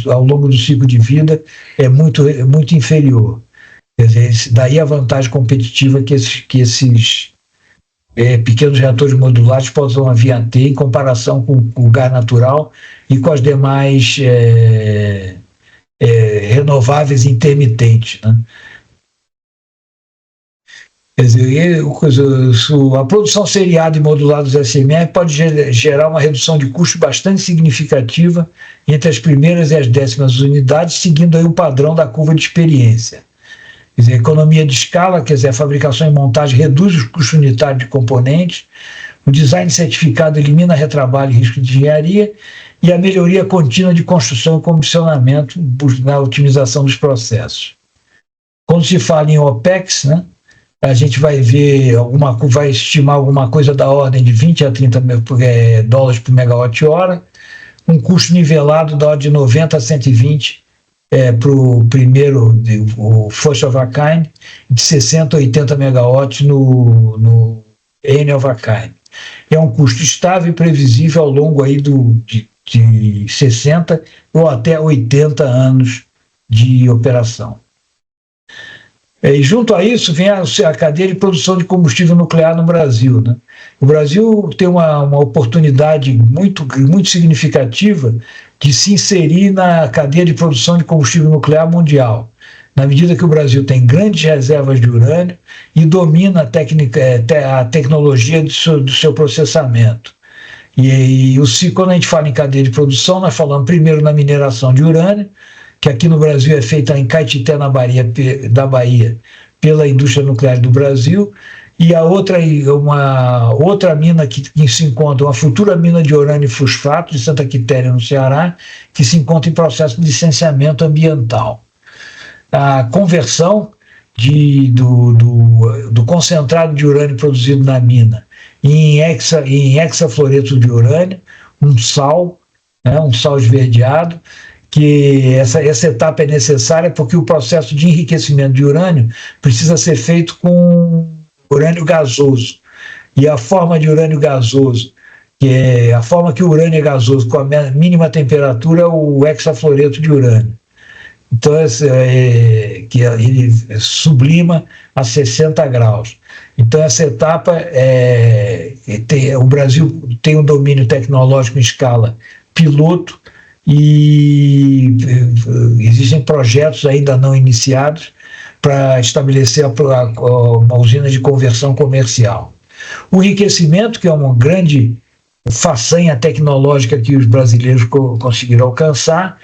ao longo do ciclo de vida é muito inferior. Quer dizer, daí a vantagem competitiva que esses pequenos reatores modulares possam vir a ter em comparação com o gás natural e com as demais renováveis intermitentes, né? Quer dizer, a produção seriada e modulada dos SMR pode gerar uma redução de custo bastante significativa entre as primeiras e as 10ª unidades, seguindo aí o padrão da curva de experiência. Quer dizer, economia de escala, quer dizer, a fabricação e montagem reduz os custos unitários de componentes, o design certificado elimina retrabalho e risco de engenharia, e a melhoria contínua de construção e comissionamento na otimização dos processos. Quando se fala em OPEX, né, a gente vai vai estimar alguma coisa da ordem de 20 a 30 dólares por megawatt-hora, um custo nivelado da ordem de 90 a 120 para o primeiro, o first of a kind, de 60 a 80 megawatts no N of a kind. É um custo estável e previsível ao longo aí de 60 ou até 80 anos de operação. E junto a isso vem a cadeia de produção de combustível nuclear no Brasil, né? O Brasil tem uma oportunidade muito significativa de se inserir na cadeia de produção de combustível nuclear mundial, na medida que o Brasil tem grandes reservas de urânio e domina a tecnologia do seu processamento. Quando a gente fala em cadeia de produção, nós falamos primeiro na mineração de urânio, que aqui no Brasil é feita em Caetité, da Bahia, pela indústria nuclear do Brasil, e uma outra mina que se encontra, uma futura mina de urânio e fosfato de Santa Quitéria, no Ceará, que se encontra em processo de licenciamento ambiental. A conversão do concentrado de urânio produzido na mina em hexafluoreto de urânio, um sal esverdeado, que essa etapa é necessária porque o processo de enriquecimento de urânio precisa ser feito com urânio gasoso. E a forma de urânio gasoso, a forma que o urânio é gasoso com a mínima temperatura, é o hexafluoreto de urânio. Então, que ele sublima a 60 graus. Então, essa etapa, o Brasil tem um domínio tecnológico em escala piloto, e existem projetos ainda não iniciados para estabelecer uma usina de conversão comercial. O enriquecimento, que é uma grande façanha tecnológica que os brasileiros conseguiram alcançar,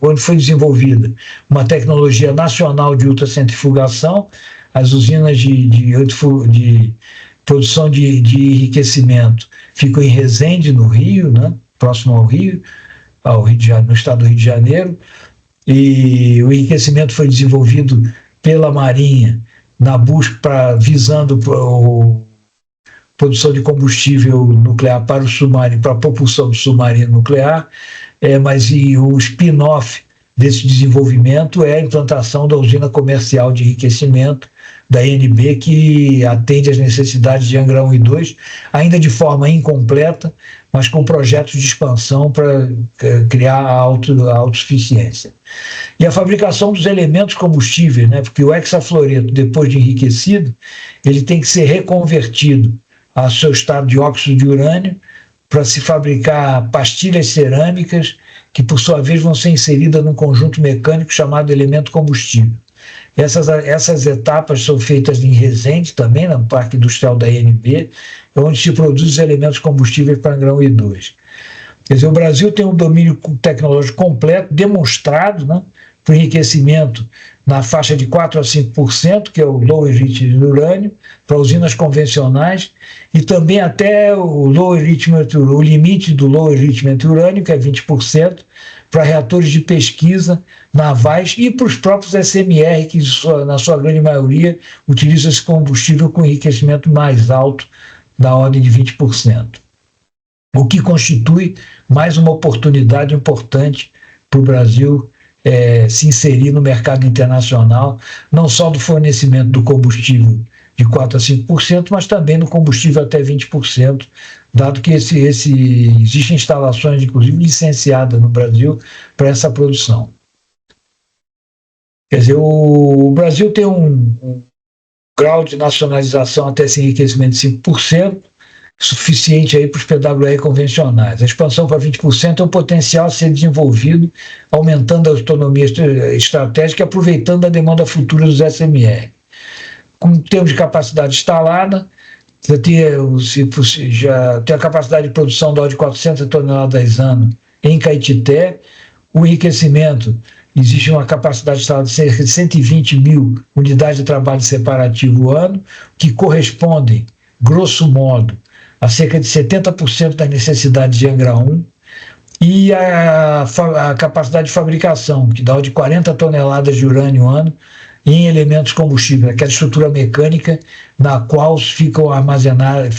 onde foi desenvolvida uma tecnologia nacional de ultracentrifugação, as usinas de produção de enriquecimento ficam em Resende, no Rio, né, próximo ao Rio, no estado do Rio de Janeiro, e o enriquecimento foi desenvolvido pela Marinha na busca visando a produção de combustível nuclear para o submarino, para a propulsão do submarino nuclear, mas o spin-off desse desenvolvimento é a implantação da usina comercial de enriquecimento da ENB, que atende às necessidades de Angra 1 e 2, ainda de forma incompleta, mas com projetos de expansão para criar a autossuficiência. E a fabricação dos elementos combustíveis, né, porque o hexafluoreto, depois de enriquecido, ele tem que ser reconvertido ao seu estado de óxido de urânio para se fabricar pastilhas cerâmicas que, por sua vez, vão ser inseridas num conjunto mecânico chamado elemento combustível. Essas etapas são feitas em Resende também, no Parque Industrial da INB, onde se produzem os elementos combustíveis para Angra 1 e 2. Quer dizer, o Brasil tem um domínio tecnológico completo, demonstrado, né, para o enriquecimento na faixa de 4 a 5%, que é o low enrichment de urânio, para usinas convencionais, e também até o limite do low enrichment de urânio, que é 20%, para reatores de pesquisa navais e para os próprios SMR, que na sua grande maioria utilizam esse combustível com enriquecimento mais alto da ordem de 20%, o que constitui mais uma oportunidade importante para o Brasil se inserir no mercado internacional, não só do fornecimento do combustível de 4% a 5%, mas também no combustível até 20%, dado que existem instalações, inclusive, licenciadas no Brasil para essa produção. Quer dizer, o Brasil tem um grau de nacionalização até esse enriquecimento de 5%, suficiente aí para os PWR convencionais. A expansão para 20% é um potencial a ser desenvolvido, aumentando a autonomia estratégica e aproveitando a demanda futura dos SMR. Com termos de capacidade instalada, já tem a capacidade de produção de 400 toneladas ano em Caetité. O enriquecimento, existe uma capacidade instalada de cerca de 120 mil unidades de trabalho separativo ano, que correspondem, grosso modo, a cerca de 70% das necessidades de Angra 1, e a capacidade de fabricação, que dá de 40 toneladas de urânio ano em elementos combustíveis, aquela estrutura mecânica na qual ficam armazenadas,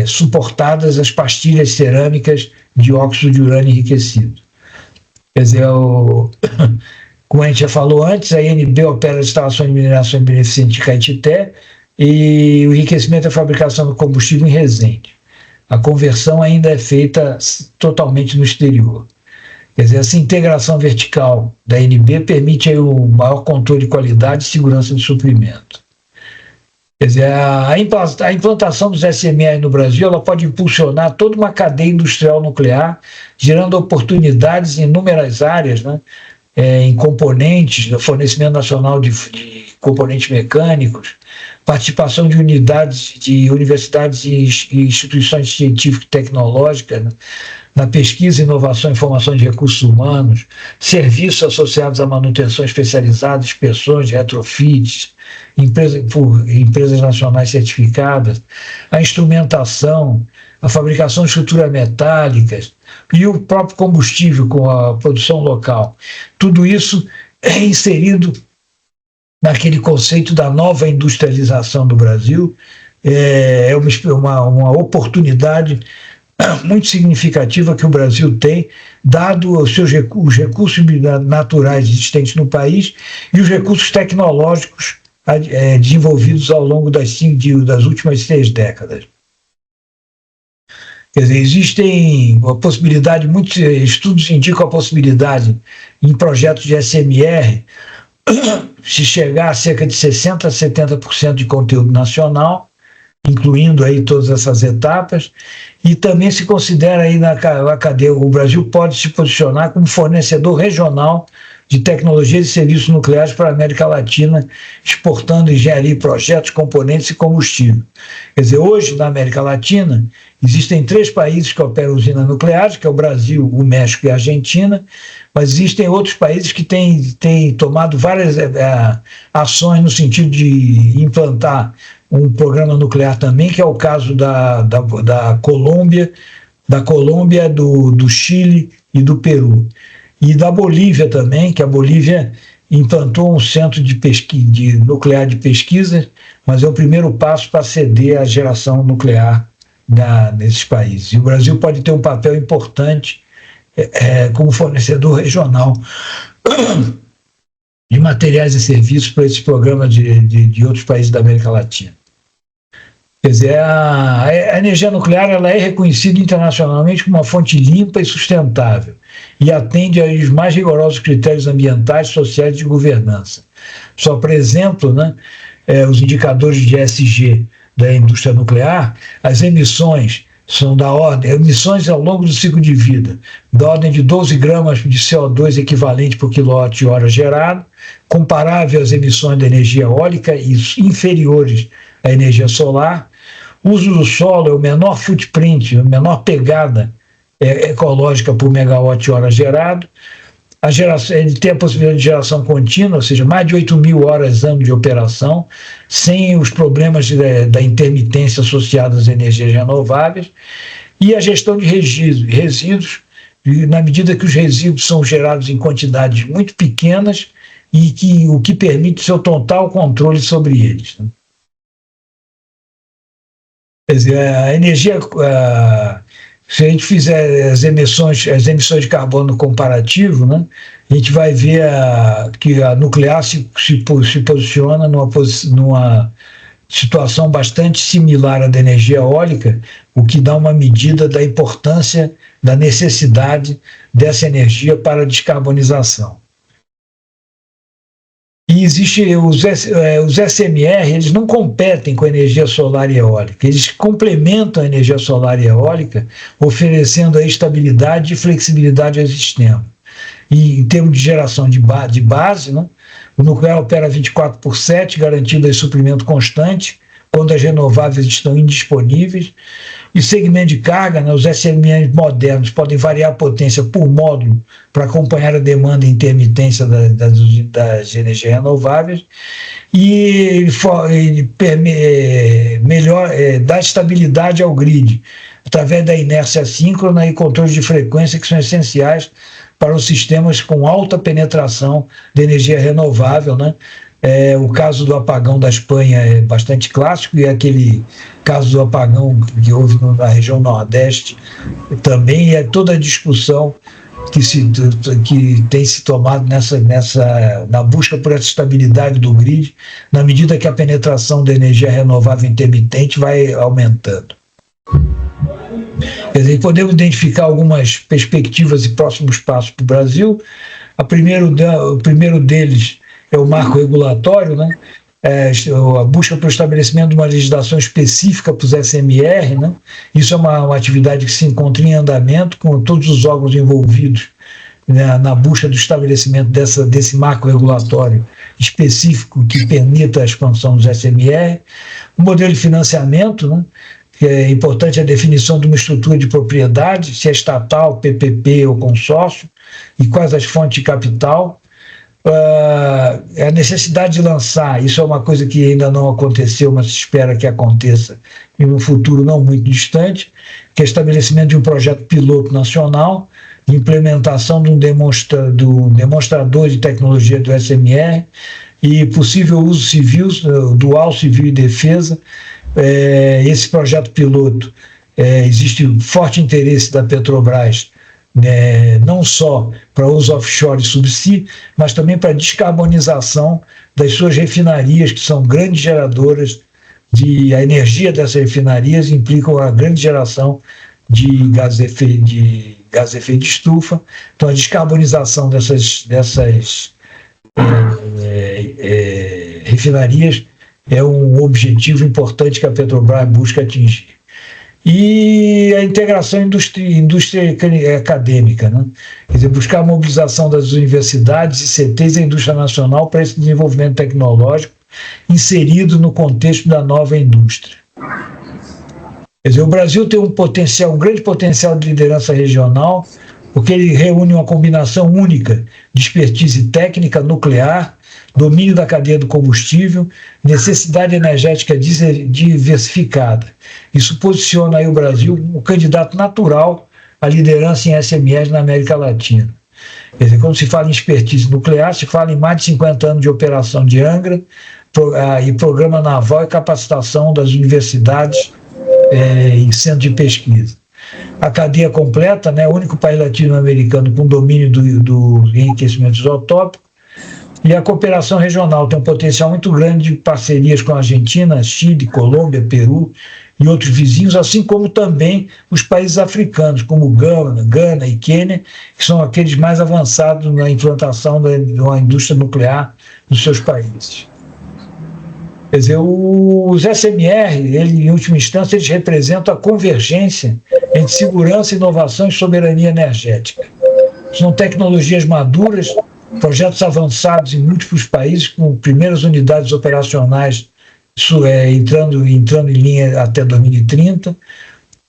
suportadas as pastilhas cerâmicas de óxido de urânio enriquecido. Quer dizer, como a gente já falou antes, a INB opera as instalações de mineração beneficente de Caetité, e o enriquecimento e a fabricação do combustível em Resende. A conversão ainda é feita totalmente no exterior. Quer dizer, essa integração vertical da INB permite aí o maior controle de qualidade e segurança de suprimento. Quer dizer, a implantação dos SMR no Brasil, ela pode impulsionar toda uma cadeia industrial nuclear, gerando oportunidades em inúmeras áreas, né? Em componentes, no fornecimento nacional de componentes mecânicos, participação de unidades de universidades e instituições científicas e tecnológicas, né, na pesquisa, inovação e formação de recursos humanos, serviços associados à manutenção especializada, inspeções, retrofits, empresas nacionais certificadas, a instrumentação, a fabricação de estruturas metálicas e o próprio combustível com a produção local. Tudo isso é inserido naquele conceito da nova industrialização do Brasil. É uma oportunidade muito significativa que o Brasil tem, dado os recursos naturais existentes no país e os recursos tecnológicos desenvolvidos ao longo das últimas 6 décadas. Quer dizer, existem a possibilidade, muitos estudos indicam a possibilidade em projetos de SMR se chegar a cerca de 60% a 70% de conteúdo nacional, incluindo aí todas essas etapas, e também se considera aí na cadeia, o Brasil pode se posicionar como fornecedor regional de tecnologias e serviços nucleares para a América Latina, exportando engenharia, projetos, componentes e combustível. Quer dizer, hoje na América Latina existem 3 países que operam usinas nucleares, que é o Brasil, o México e a Argentina, mas existem outros países que têm tomado várias ações no sentido de implantar um programa nuclear também, que é o caso da Colômbia, do Chile e do Peru. E da Bolívia também, que a Bolívia implantou um centro de nuclear de pesquisa, mas é o primeiro passo para ceder à geração nuclear nesses países. E o Brasil pode ter um papel importante como fornecedor regional de materiais e serviços para esses programas de outros países da América Latina. Quer dizer, a energia nuclear ela é reconhecida internacionalmente como uma fonte limpa e sustentável e atende aos mais rigorosos critérios ambientais, sociais e de governança. Só por exemplo, né, os indicadores de ESG da indústria nuclear, as emissões são emissões ao longo do ciclo de vida, da ordem de 12 gramas de CO2 equivalente por quilowatt-hora gerado, comparável às emissões de energia eólica e inferiores à energia solar. O uso do solo é o menor footprint, a menor pegada ecológica por megawatt-hora gerado. Ele tem a possibilidade de geração contínua, ou seja, mais de 8.000 horas ano de operação, sem os problemas da intermitência associados às energias renováveis, e a gestão de resíduos, na medida que os resíduos são gerados em quantidades muito pequenas e o que permite seu total controle sobre eles. Quer dizer, a energia, se a gente fizer as emissões de carbono comparativo, né, a gente vai ver que a nuclear se posiciona numa situação bastante similar à da energia eólica, o que dá uma medida da importância, da necessidade dessa energia para a descarbonização. E existem os SMR, eles não competem com a energia solar e eólica, eles complementam a energia solar e eólica, oferecendo a estabilidade e flexibilidade ao sistema. E em termos de geração de base, né, o nuclear opera 24/7, garantindo esse suprimento constante, quando as renováveis estão indisponíveis. E segmento de carga, né, os SMR modernos podem variar a potência por módulo para acompanhar a demanda e intermitência das energias renováveis, e ele dá estabilidade ao grid, através da inércia síncrona e controle de frequência, que são essenciais para os sistemas com alta penetração de energia renovável, né? O caso do apagão da Espanha é bastante clássico, e aquele caso do apagão que houve na região Nordeste também, é toda a discussão que tem se tomado na busca por essa estabilidade do grid, na medida que a penetração da energia renovável intermitente vai aumentando. Quer dizer, podemos identificar algumas perspectivas e próximos passos para o Brasil. O primeiro deles é o marco regulatório, né? A busca pelo estabelecimento de uma legislação específica para os SMR, né? Isso é uma atividade que se encontra em andamento, com todos os órgãos envolvidos, né, na busca do estabelecimento desse marco regulatório específico que permita a expansão dos SMR. O modelo de financiamento, né? Que é importante a definição de uma estrutura de propriedade, se é estatal, PPP ou consórcio, e quais as fontes de capital. A necessidade de lançar, isso é uma coisa que ainda não aconteceu, mas se espera que aconteça em um futuro não muito distante, que é o estabelecimento de um projeto piloto nacional, de implementação de um demonstrador de tecnologia do SMR e possível uso civil, dual civil e defesa. Esse projeto piloto, existe forte interesse da Petrobras, não só para uso offshore e subsea, mas também para descarbonização das suas refinarias, que são grandes geradoras a energia dessas refinarias implicam a grande geração de gás de efeito de estufa. Então, a descarbonização dessas refinarias é um objetivo importante que a Petrobras busca atingir. E a integração indústria acadêmica, né? Quer dizer, buscar a mobilização das universidades e CTs da indústria nacional para esse desenvolvimento tecnológico inserido no contexto da nova indústria. Quer dizer, o Brasil tem um grande potencial de liderança regional, porque ele reúne uma combinação única de expertise técnica nuclear, domínio da cadeia do combustível, necessidade energética diversificada. Isso posiciona aí o Brasil como candidato natural à liderança em SMRs na América Latina. Quer dizer, quando se fala em expertise nuclear, se fala em mais de 50 anos de operação de Angra, e programa naval e capacitação das universidades em centro de pesquisa. A cadeia completa, né, o único país latino-americano com domínio do enriquecimento isotópico. E a cooperação regional tem um potencial muito grande de parcerias com a Argentina, Chile, Colômbia, Peru e outros vizinhos, assim como também os países africanos, como Gana e Quênia, que são aqueles mais avançados na implantação de uma indústria nuclear nos seus países. Quer dizer, os SMR, em última instância, eles representam a convergência entre segurança, inovação e soberania energética. São tecnologias maduras, projetos avançados em múltiplos países, com primeiras unidades operacionais entrando em linha até 2030,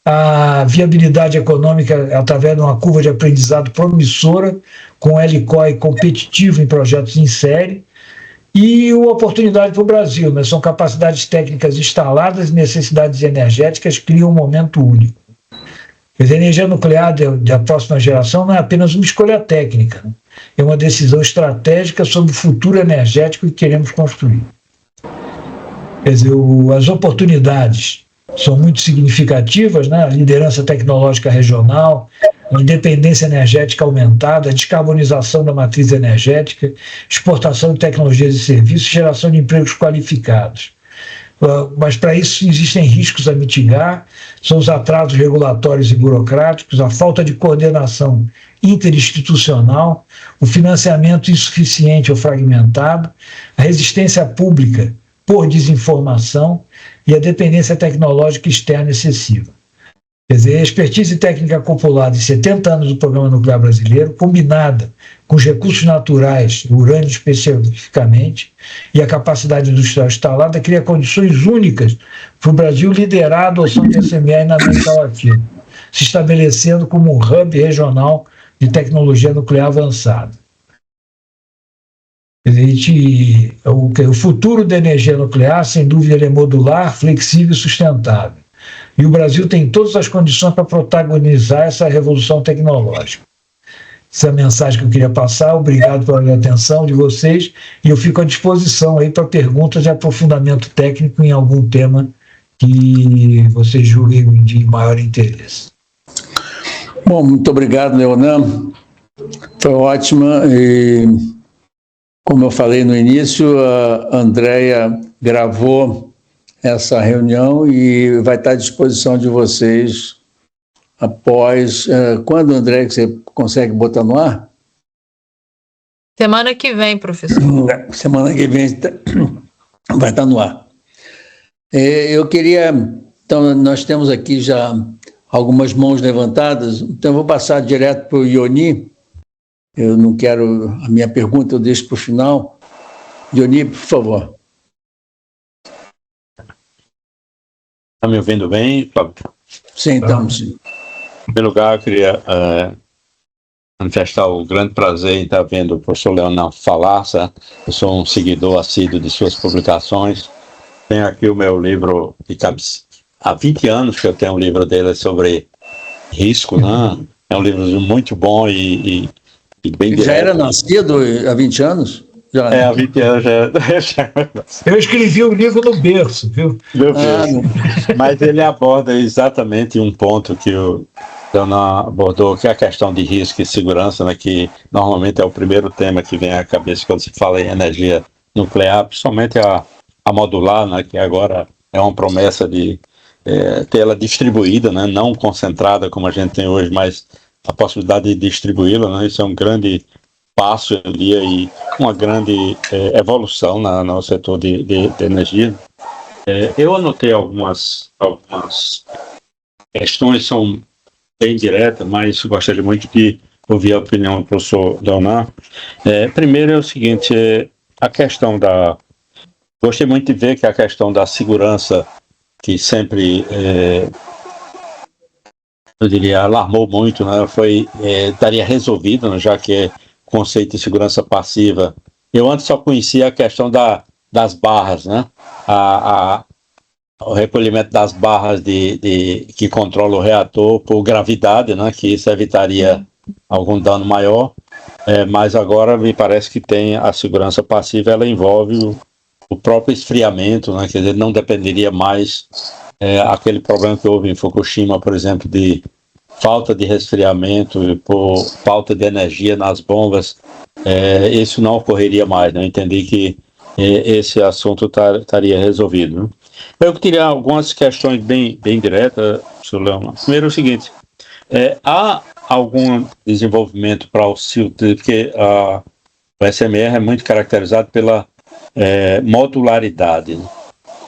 a viabilidade econômica através de uma curva de aprendizado promissora, com LCOE competitivo em projetos em série, e uma oportunidade para o Brasil, né? São capacidades técnicas instaladas e necessidades energéticas que criam um momento único. Quer dizer, a energia nuclear da próxima geração não é apenas uma escolha técnica, né? É uma decisão estratégica sobre o futuro energético que queremos construir. Quer dizer, as oportunidades são muito significativas, né? A liderança tecnológica regional, a independência energética aumentada, a descarbonização da matriz energética, exportação de tecnologias e serviços, geração de empregos qualificados. Mas para isso existem riscos a mitigar, são os atrasos regulatórios e burocráticos, a falta de coordenação interinstitucional, o financiamento insuficiente ou fragmentado, a resistência pública por desinformação e a dependência tecnológica externa excessiva. Quer dizer, a expertise técnica acumulada em 70 anos do programa nuclear brasileiro, combinada com os recursos naturais, urânio especificamente, e a capacidade industrial instalada, cria condições únicas para o Brasil liderar a adoção de SMR na América Latina, se estabelecendo como um hub regional de tecnologia nuclear avançada. O futuro da energia nuclear, sem dúvida, ele é modular, flexível e sustentável. E o Brasil tem todas as condições para protagonizar essa revolução tecnológica. Essa é a mensagem que eu queria passar. Obrigado pela atenção de vocês e eu fico à disposição aí para perguntas de aprofundamento técnico em algum tema que vocês julguem de maior interesse. Bom, muito obrigado, Leonan. Foi ótima e, como eu falei no início, a Andréia gravou essa reunião e vai estar à disposição de vocês após... Quando, André, que você consegue botar no ar? Semana que vem, professor. Semana que vem vai estar no ar. Eu queria... Então, nós temos aqui já algumas mãos levantadas, então eu vou passar direto para o Ioni. Eu não quero... A minha pergunta eu deixo para o final. Ioni, por favor. Está me ouvindo bem, Fábio? Sim, estamos. Sim. Em primeiro lugar, eu queria manifestar o grande prazer em estar vendo o professor Leonan falar, certo? Eu sou um seguidor assíduo de suas publicações. Tenho aqui o meu livro, há 20 anos que eu tenho um livro dele sobre risco, né? É um livro muito bom e bem direto. Já era nascido há 20 anos? Há 20 anos já. Eu escrevi o livro no berço, viu? Meu Deus. Mas ele aborda exatamente um ponto que o Leonan abordou, que é a questão de risco e segurança, né, que normalmente é o primeiro tema que vem à cabeça quando se fala em energia nuclear, principalmente a modular, né, que agora é uma promessa de ter ela distribuída, né, não concentrada como a gente tem hoje, mas a possibilidade de distribuí-la, né, isso é um grande passo, eu diria, e uma grande evolução no setor de energia. Eu anotei algumas questões, são bem diretas, mas gostaria muito de ouvir a opinião do professor Leonan. Primeiro é o seguinte, a questão gostei muito de ver que a questão da segurança, que sempre, eu diria, alarmou muito, né, estaria resolvida, né, já que o conceito de segurança passiva. Eu antes só conhecia a questão das barras, né, o recolhimento das barras que controla o reator por gravidade, né, que isso evitaria algum dano maior, mas agora me parece que tem a segurança passiva, ela envolve o próprio esfriamento, né, quer dizer, não dependeria mais aquele problema que houve em Fukushima, por exemplo, de falta de resfriamento por falta de energia nas bombas, isso não ocorreria mais, né? Eu entendi que esse assunto estaria resolvido, né? Eu teria algumas questões bem diretas, professor Leonan. Primeiro é o seguinte, há algum desenvolvimento para o CILT, porque o SMR é muito caracterizado pela modularidade, né?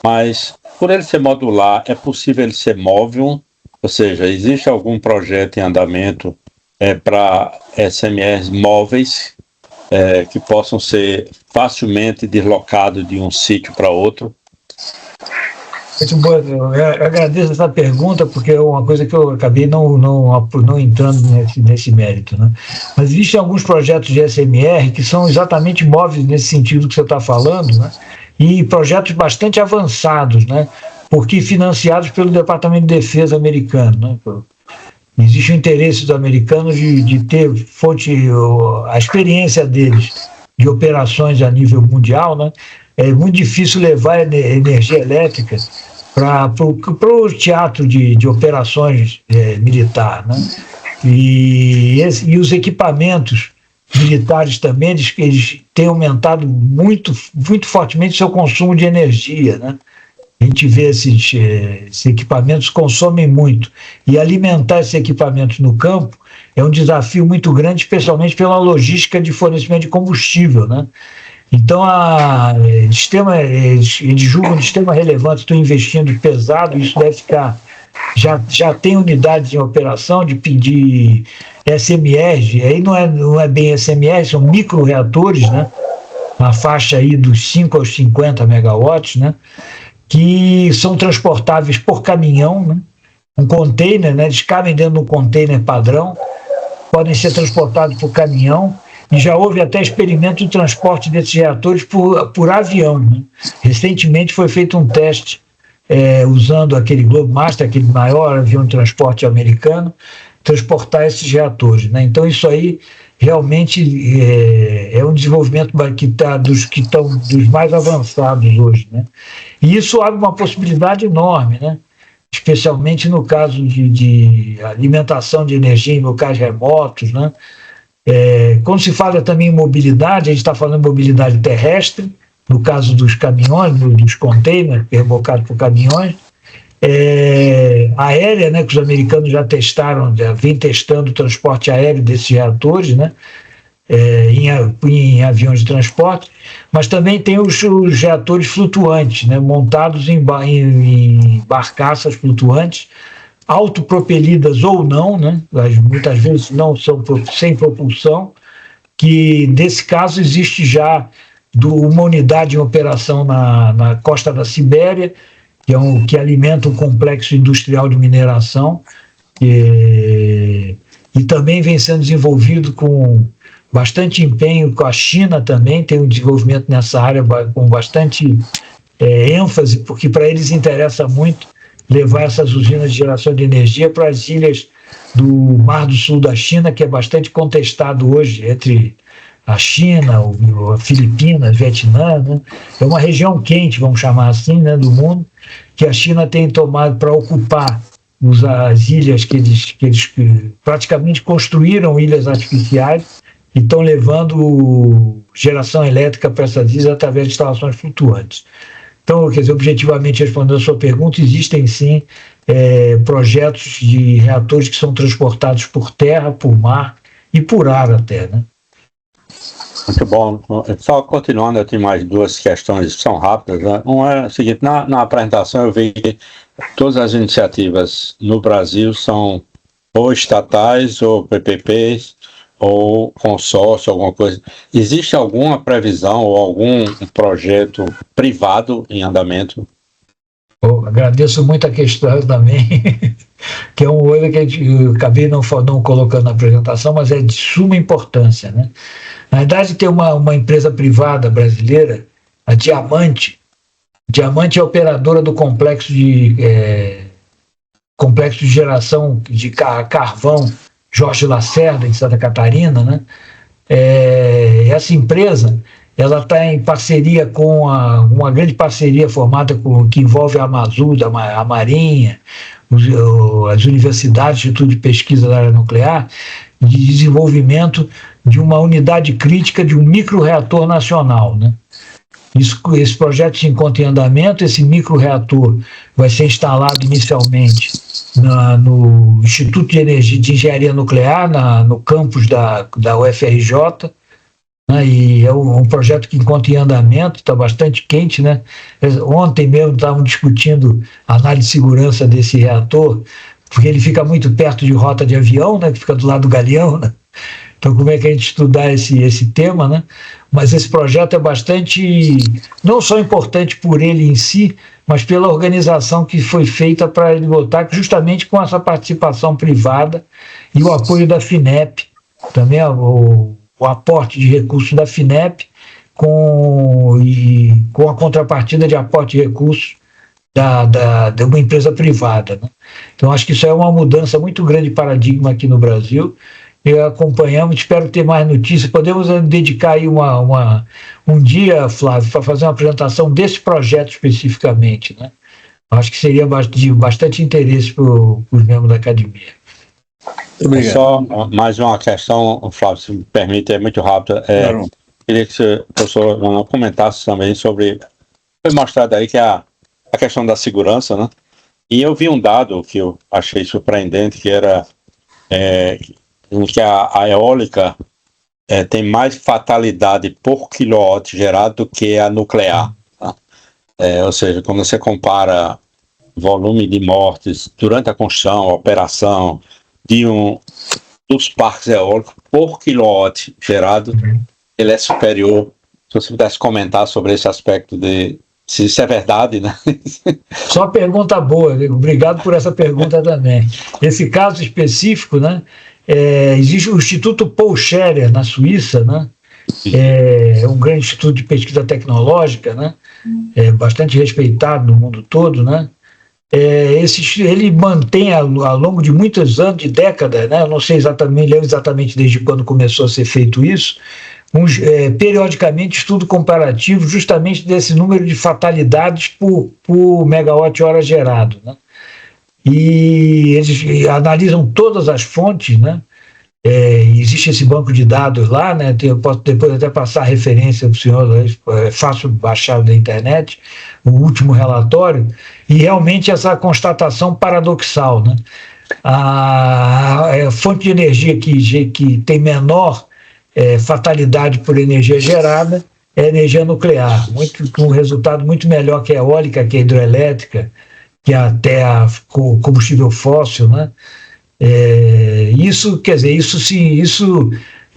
Mas por ele ser modular, é possível ele ser móvel? Ou seja, existe algum projeto em andamento para SMRs móveis que possam ser facilmente deslocados de um sítio para outro? Muito bom. Eu agradeço essa pergunta, porque é uma coisa que eu acabei não entrando nesse mérito, né? Mas existem alguns projetos de SMR que são exatamente móveis nesse sentido que você está falando, né? E projetos bastante avançados, né? Porque financiados pelo Departamento de Defesa americano, né? Existe o interesse do americano de ter a experiência deles de operações a nível mundial, né? É muito difícil levar energia elétrica para o teatro de operações militar, né? E os equipamentos militares também, eles têm aumentado muito, muito fortemente o seu consumo de energia, né? A gente vê esses equipamentos consomem muito, e alimentar esses equipamentos no campo é um desafio muito grande, especialmente pela logística de fornecimento de combustível, né? Então, eles julgam de extrema relevância, estão investindo pesado, isso deve ficar... Já tem unidades em operação de pedir SMRs, aí não é bem SMRs, são micro-reatores, né? Na faixa aí dos 5 aos 50 megawatts, né? Que são transportáveis por caminhão, né? Um container, né? Eles cabem dentro de um container padrão, podem ser transportados por caminhão, e já houve até experimento de transporte desses reatores por avião, né? Recentemente foi feito um teste usando aquele Globemaster, aquele maior avião de transporte americano, transportar esses reatores, né? Então isso aí realmente é um desenvolvimento dos mais avançados hoje, né? E isso abre uma possibilidade enorme, né? Especialmente no caso de alimentação de energia em locais remotos, né? Quando se fala também em mobilidade, a gente está falando de mobilidade terrestre, no caso dos caminhões, dos containers rebocados por caminhões, aérea, né, que os americanos já vêm testando o transporte aéreo desses reatores, né, em aviões de transporte, mas também tem os reatores flutuantes, né, montados em barcaças flutuantes, autopropelidas ou não, né, muitas vezes não são sem propulsão, que nesse caso existe já uma unidade em operação na costa da Sibéria, que alimenta um complexo industrial de mineração, e também vem sendo desenvolvido com bastante empenho com a China também, tem um desenvolvimento nessa área com bastante ênfase, porque para eles interessa muito levar essas usinas de geração de energia para as ilhas do Mar do Sul da China, que é bastante contestado hoje entre a China, a Filipinas, Vietnã, né? É uma região quente, vamos chamar assim, né, do mundo, que a China tem tomado para ocupar as ilhas que eles praticamente construíram ilhas artificiais e estão levando geração elétrica para essas ilhas através de instalações flutuantes. Então, quer dizer, objetivamente respondendo a sua pergunta, existem sim projetos de reatores que são transportados por terra, por mar e por ar até, né? Muito bom. Só continuando, eu tenho mais duas questões que são rápidas, né? Uma é a seguinte: na apresentação eu vi que todas as iniciativas no Brasil são ou estatais, ou PPPs, ou consórcio, alguma coisa. Existe alguma previsão ou algum projeto privado em andamento? Agradeço muito a questão também, que é uma coisa que eu acabei não colocando na apresentação, mas é de suma importância, né? Na verdade, tem uma empresa privada brasileira, a Diamante. Diamante é operadora do complexo de geração de carvão Jorge Lacerda, em Santa Catarina, né? Essa empresa ela está em parceria com uma grande parceria formada que envolve a Amazul, a Marinha, as universidades, Instituto de Pesquisa da Área Nuclear, de desenvolvimento de uma unidade crítica de um micro-reator nacional, né? Esse projeto se encontra em andamento. Esse micro-reator vai ser instalado inicialmente no Instituto de Engenharia Nuclear, no campus da UFRJ, né? E é um projeto que encontra em andamento, está bastante quente, né? Ontem mesmo estavam discutindo a análise de segurança desse reator, porque ele fica muito perto de rota de avião, né? Que fica do lado do Galeão, né? Então, como é que a gente estudar esse tema, né? Mas esse projeto é bastante, não só importante por ele em si, mas pela organização que foi feita para ele botar, justamente com essa participação privada e o apoio da FINEP, também o aporte de recursos da FINEP com a contrapartida de aporte de recursos de uma empresa privada, né? Então, acho que isso é uma mudança muito grande de paradigma aqui no Brasil. Acompanhamos, espero ter mais notícias. Podemos dedicar aí um dia, Flávio, para fazer uma apresentação desse projeto especificamente, né? Acho que seria de bastante interesse para os membros da academia. Obrigado. Só mais uma questão, Flávio, se me permite, é muito rápida. Claro. Queria que o professor Leonel comentasse também sobre... Foi mostrado aí que a questão da segurança, né? E eu vi um dado que eu achei surpreendente, que era que a eólica tem mais fatalidade por quilowatt gerado do que a nuclear. Tá? Ou seja, quando você compara volume de mortes durante a construção, a operação dos parques eólicos por quilowatt gerado, ele é superior. Se você pudesse comentar sobre esse aspecto se isso é verdade, né? Só uma pergunta boa, obrigado por essa pergunta também. Esse caso específico, né? Existe o Instituto Paul Scherrer, na Suíça, né? É um grande instituto de pesquisa tecnológica, né? Bastante respeitado no mundo todo, né? Ele mantém ao longo de muitos anos, de décadas, né? Eu não sei exatamente, lembro exatamente desde quando começou a ser feito isso, periodicamente estudo comparativo justamente desse número de fatalidades por megawatt-hora gerado, né? E eles analisam todas as fontes, né? Existe esse banco de dados lá, né? Eu posso depois até passar a referência para o senhor, é fácil baixar da internet, o último relatório, e realmente essa constatação paradoxal, né? A fonte de energia que tem menor fatalidade por energia gerada é a energia nuclear, com um resultado muito melhor que a eólica, que a hidroelétrica, que até o combustível fóssil, né? Isso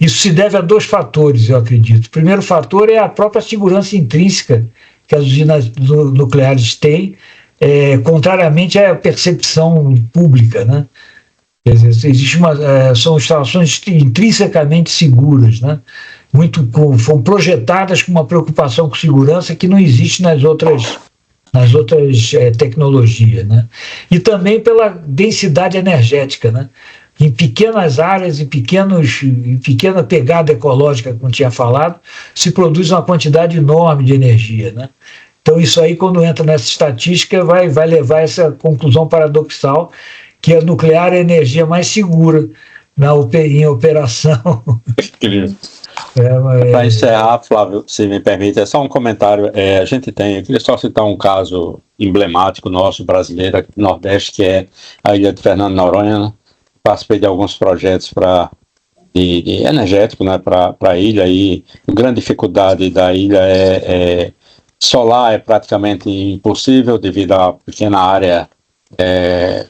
se deve a dois fatores, eu acredito. O primeiro fator é a própria segurança intrínseca que as usinas nucleares têm, contrariamente à percepção pública, né? Quer dizer, são instalações intrinsecamente seguras, né? Foram projetadas com uma preocupação com segurança que não existe nas outras tecnologias, né? E também pela densidade energética, né? Em pequenas áreas, em pequena pegada ecológica, como tinha falado, se produz uma quantidade enorme de energia, né? Então isso aí, quando entra nessa estatística, vai levar a essa conclusão paradoxal que a nuclear é a energia mais segura em operação. Para encerrar, Flávio, se me permite, é só um comentário. Eu queria só citar um caso emblemático nosso, brasileiro, aqui no Nordeste, que é a ilha de Fernando de Noronha, né? Participei de alguns projetos de energético, né, para a ilha, e a grande dificuldade da ilha solar é praticamente impossível devido à pequena área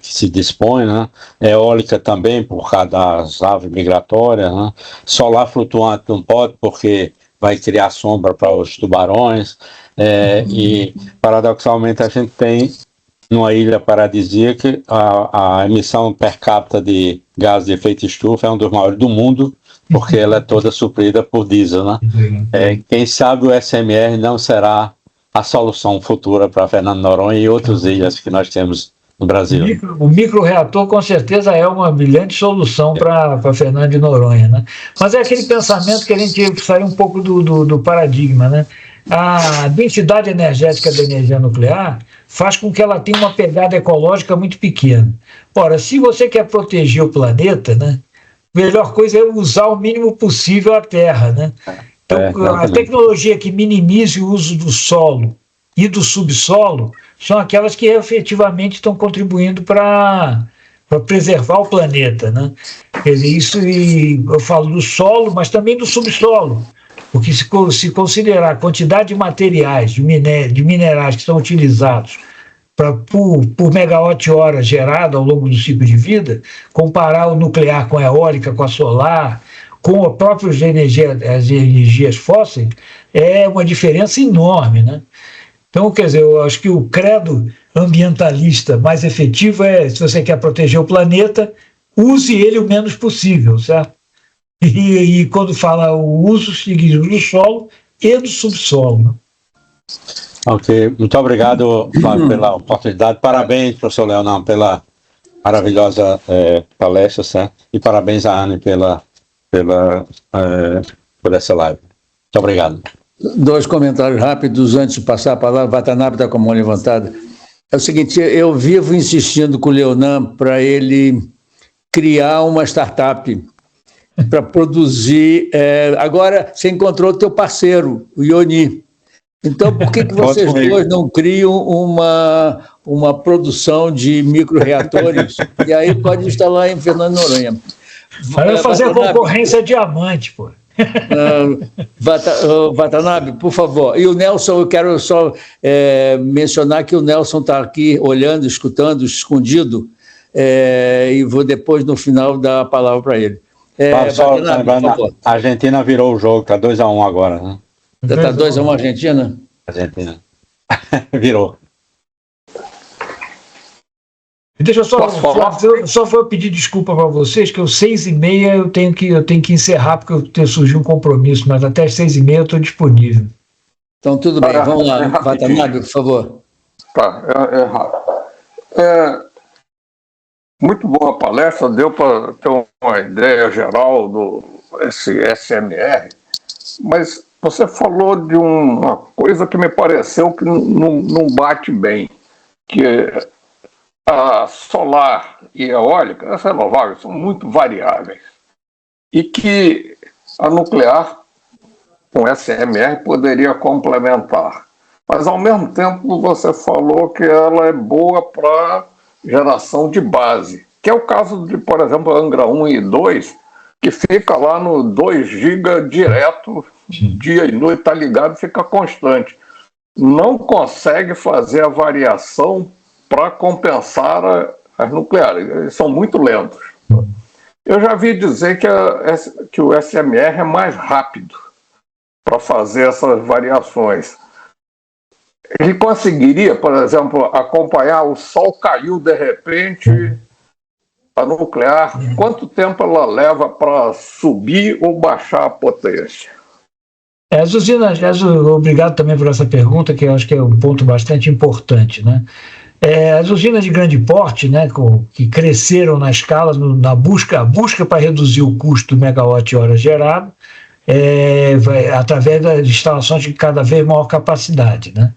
que se dispõe, né? Eólica também por causa das aves migratórias, né? Solar flutuante não pode porque vai criar sombra para os tubarões, e paradoxalmente a gente tem numa ilha paradisíaca a emissão per capita de gás de efeito estufa é um dos maiores do mundo, porque ela é toda suprida por diesel, né? Quem sabe o SMR não será a solução futura para Fernando de Noronha e outras ilhas que nós temos no Brasil. O microreator com certeza é uma brilhante solução para Fernando de Noronha, né? Mas é aquele pensamento que a gente sai um pouco do paradigma, né? A densidade energética da energia nuclear faz com que ela tenha uma pegada ecológica muito pequena. Ora, se você quer proteger o planeta, né, a melhor coisa é usar o mínimo possível a Terra, né? Então, a tecnologia que minimize o uso do solo e do subsolo são aquelas que efetivamente estão contribuindo para preservar o planeta, né? Quer dizer, eu falo do solo, mas também do subsolo, porque se considerar a quantidade de materiais, de minerais que são utilizados por megawatt-hora gerado ao longo do ciclo de vida, comparar o nuclear com a eólica, com a solar, com as próprias energias fósseis, é uma diferença enorme, né? Então, quer dizer, eu acho que o credo ambientalista mais efetivo se você quer proteger o planeta, use ele o menos possível, certo? E quando fala o uso, seguir do solo e do subsolo, né? Ok, muito obrigado, Flávio, pela oportunidade. Parabéns, professor Leonel, pela maravilhosa palestra, certo? E parabéns a Anne por essa live. Muito obrigado. 2 comentários rápidos antes de passar a palavra. Watanabe está com a mão levantada. É o seguinte, eu vivo insistindo com o Leonan para ele criar uma startup para produzir... agora, você encontrou o teu parceiro, o Ioni. Então, por que vocês dois não criam uma produção de microreatores? E aí pode instalar em Fernando de Noronha. Vai fazer a concorrência diamante, pô. Watanabe, por favor. E o Nelson, eu quero só mencionar que o Nelson está aqui olhando, escutando, escondido, e vou depois, no final, dar a palavra para ele. Watanabe, por favor. A Argentina virou o jogo, está 2-1 agora, né? Está 2-1 Argentina? Argentina. Virou. Deixa eu só vou pedir desculpa para vocês, que às 6h30 eu tenho que encerrar, porque surgiu um compromisso, mas até às 6h30 eu estou disponível. Então, tudo bem. Vamos lá, Watanabe, por favor. Tá, rápido. Muito boa a palestra, deu para ter uma ideia geral do SMR, mas você falou de uma coisa que me pareceu que não bate bem, que a solar e a eólica, as renováveis, são muito variáveis. E que a nuclear, com SMR, poderia complementar. Mas, ao mesmo tempo, você falou que ela é boa para geração de base, que é o caso de, por exemplo, Angra 1 e 2, que fica lá no 2 GB direto, dia e noite, está ligado, fica constante. Não consegue fazer a variação para compensar as nucleares. Eles são muito lentos. Eu já vi dizer que o SMR é mais rápido para fazer essas variações. Ele conseguiria, por exemplo, acompanhar o Sol caiu de repente, a nuclear, quanto tempo ela leva para subir ou baixar a potência? As usinas, obrigado também por essa pergunta, que eu acho que é um ponto bastante importante, né? As usinas de grande porte, né, que cresceram na escala, na busca para reduzir o custo do megawatt-hora gerado, através das instalações de cada vez maior capacidade, né?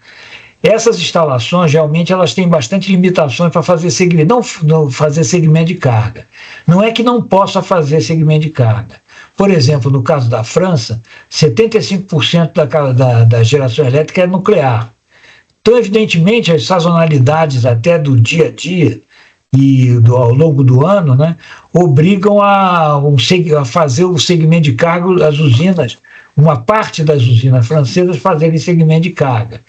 Essas instalações, realmente, elas têm bastante limitações para fazer segmento, não fazer segmento de carga. Não é que não possa fazer segmento de carga. Por exemplo, no caso da França, 75% da geração elétrica é nuclear. Então, evidentemente, as sazonalidades até do dia a dia e ao longo do ano, né, obrigam a fazer o segmento de carga, as usinas, uma parte das usinas francesas fazerem segmento de carga.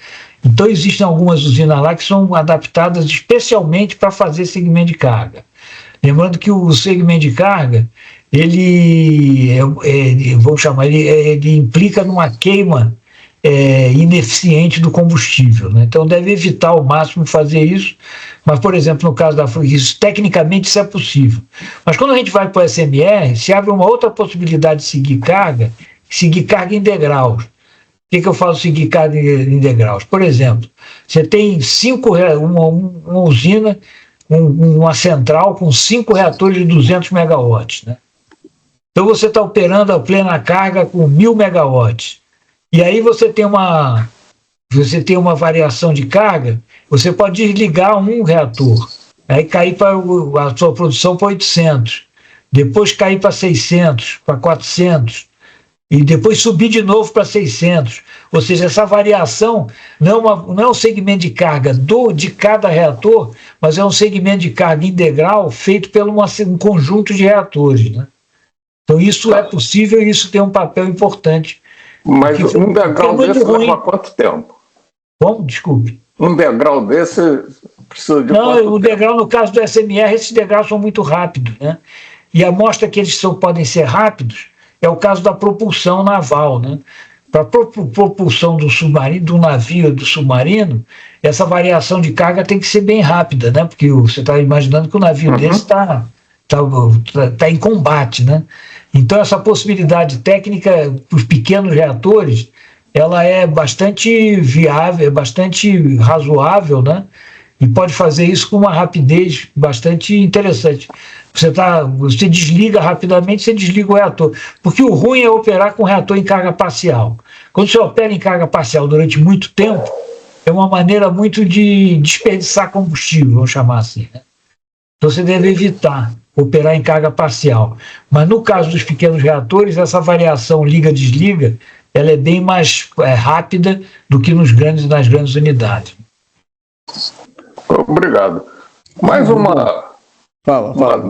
Então, existem algumas usinas lá que são adaptadas especialmente para fazer segmento de carga. Lembrando que o segmento de carga, ele implica numa queima ineficiente do combustível, né? Então, deve evitar ao máximo fazer isso, mas, por exemplo, no caso da França, tecnicamente isso é possível. Mas quando a gente vai para o SMR, se abre uma outra possibilidade de seguir carga em degraus. O que eu falo seguir carga em degraus? Por exemplo, você tem uma usina, uma central com 5 reatores de 200 megawatts, né? Então você está operando a plena carga com 1000 megawatts. E aí você tem uma variação de carga, você pode desligar um reator, aí cair a sua produção para 800, depois cair para 600, para 400, e depois subir de novo para 600. Ou seja, essa variação não é um segmento de carga de cada reator, mas é um segmento de carga integral feito por um conjunto de reatores, né? Então isso é possível e isso tem um papel importante. Mas um degrau desse leva quanto tempo? Como? Desculpe. Um degrau desse precisa de quanto tempo? O degrau, no caso do SMR, esses degraus são muito rápidos, né? E a mostra que eles podem ser rápidos é o caso da propulsão naval, né? Para a propulsão do submarino, do navio, do submarino, essa variação de carga tem que ser bem rápida, né? Porque você está imaginando que o navio desse está em combate, né? Então, essa possibilidade técnica para os pequenos reatores, ela é bastante viável, é bastante razoável, né? E pode fazer isso com uma rapidez bastante interessante. Você desliga rapidamente, você desliga o reator. Porque o ruim é operar com reator em carga parcial. Quando você opera em carga parcial durante muito tempo, é uma maneira muito de desperdiçar combustível, vamos chamar assim, né? Então você deve evitar operar em carga parcial. Mas no caso dos pequenos reatores, essa variação liga-desliga, ela é bem mais rápida do que nas grandes unidades. Obrigado. Mais uma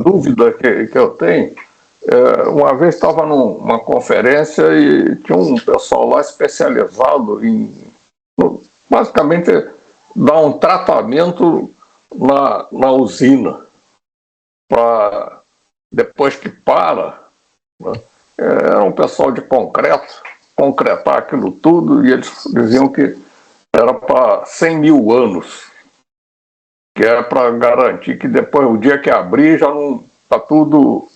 dúvida que eu tenho. Uma vez estava numa conferência e tinha um pessoal lá especializado em, basicamente, dar um tratamento na usina, para depois que para, né, era um pessoal de concretar aquilo tudo, e eles diziam que era para 100 mil anos, que era para garantir que depois, o dia que abrir, já não está tudo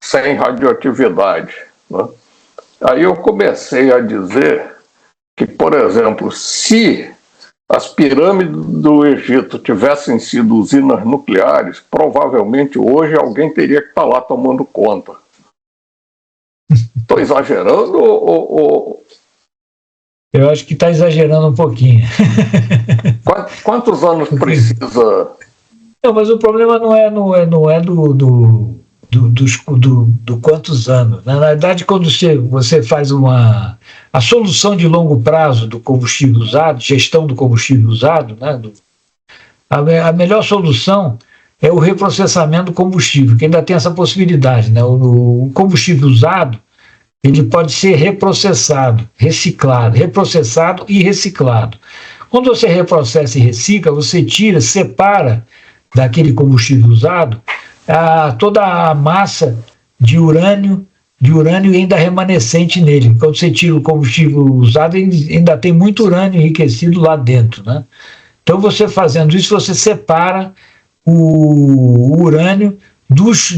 sem radioatividade, né? Aí eu comecei a dizer que, por exemplo, se as pirâmides do Egito tivessem sido usinas nucleares, provavelmente hoje alguém teria que estar lá tomando conta. Estou exagerando ou... Eu acho que está exagerando um pouquinho. Quantos anos precisa? Não, mas o problema não é do quantos anos. Na verdade, quando você faz a solução de longo prazo do combustível usado, gestão do combustível usado, né, a melhor solução é o reprocessamento do combustível, que ainda tem essa possibilidade, né? O combustível usado, ele pode ser reprocessado, reciclado, reprocessado e reciclado. Quando você reprocessa e recicla, você separa daquele combustível usado toda a massa de urânio ainda remanescente nele. Quando você tira o combustível usado, ainda tem muito urânio enriquecido lá dentro, né? Então, você fazendo isso, você separa o urânio dos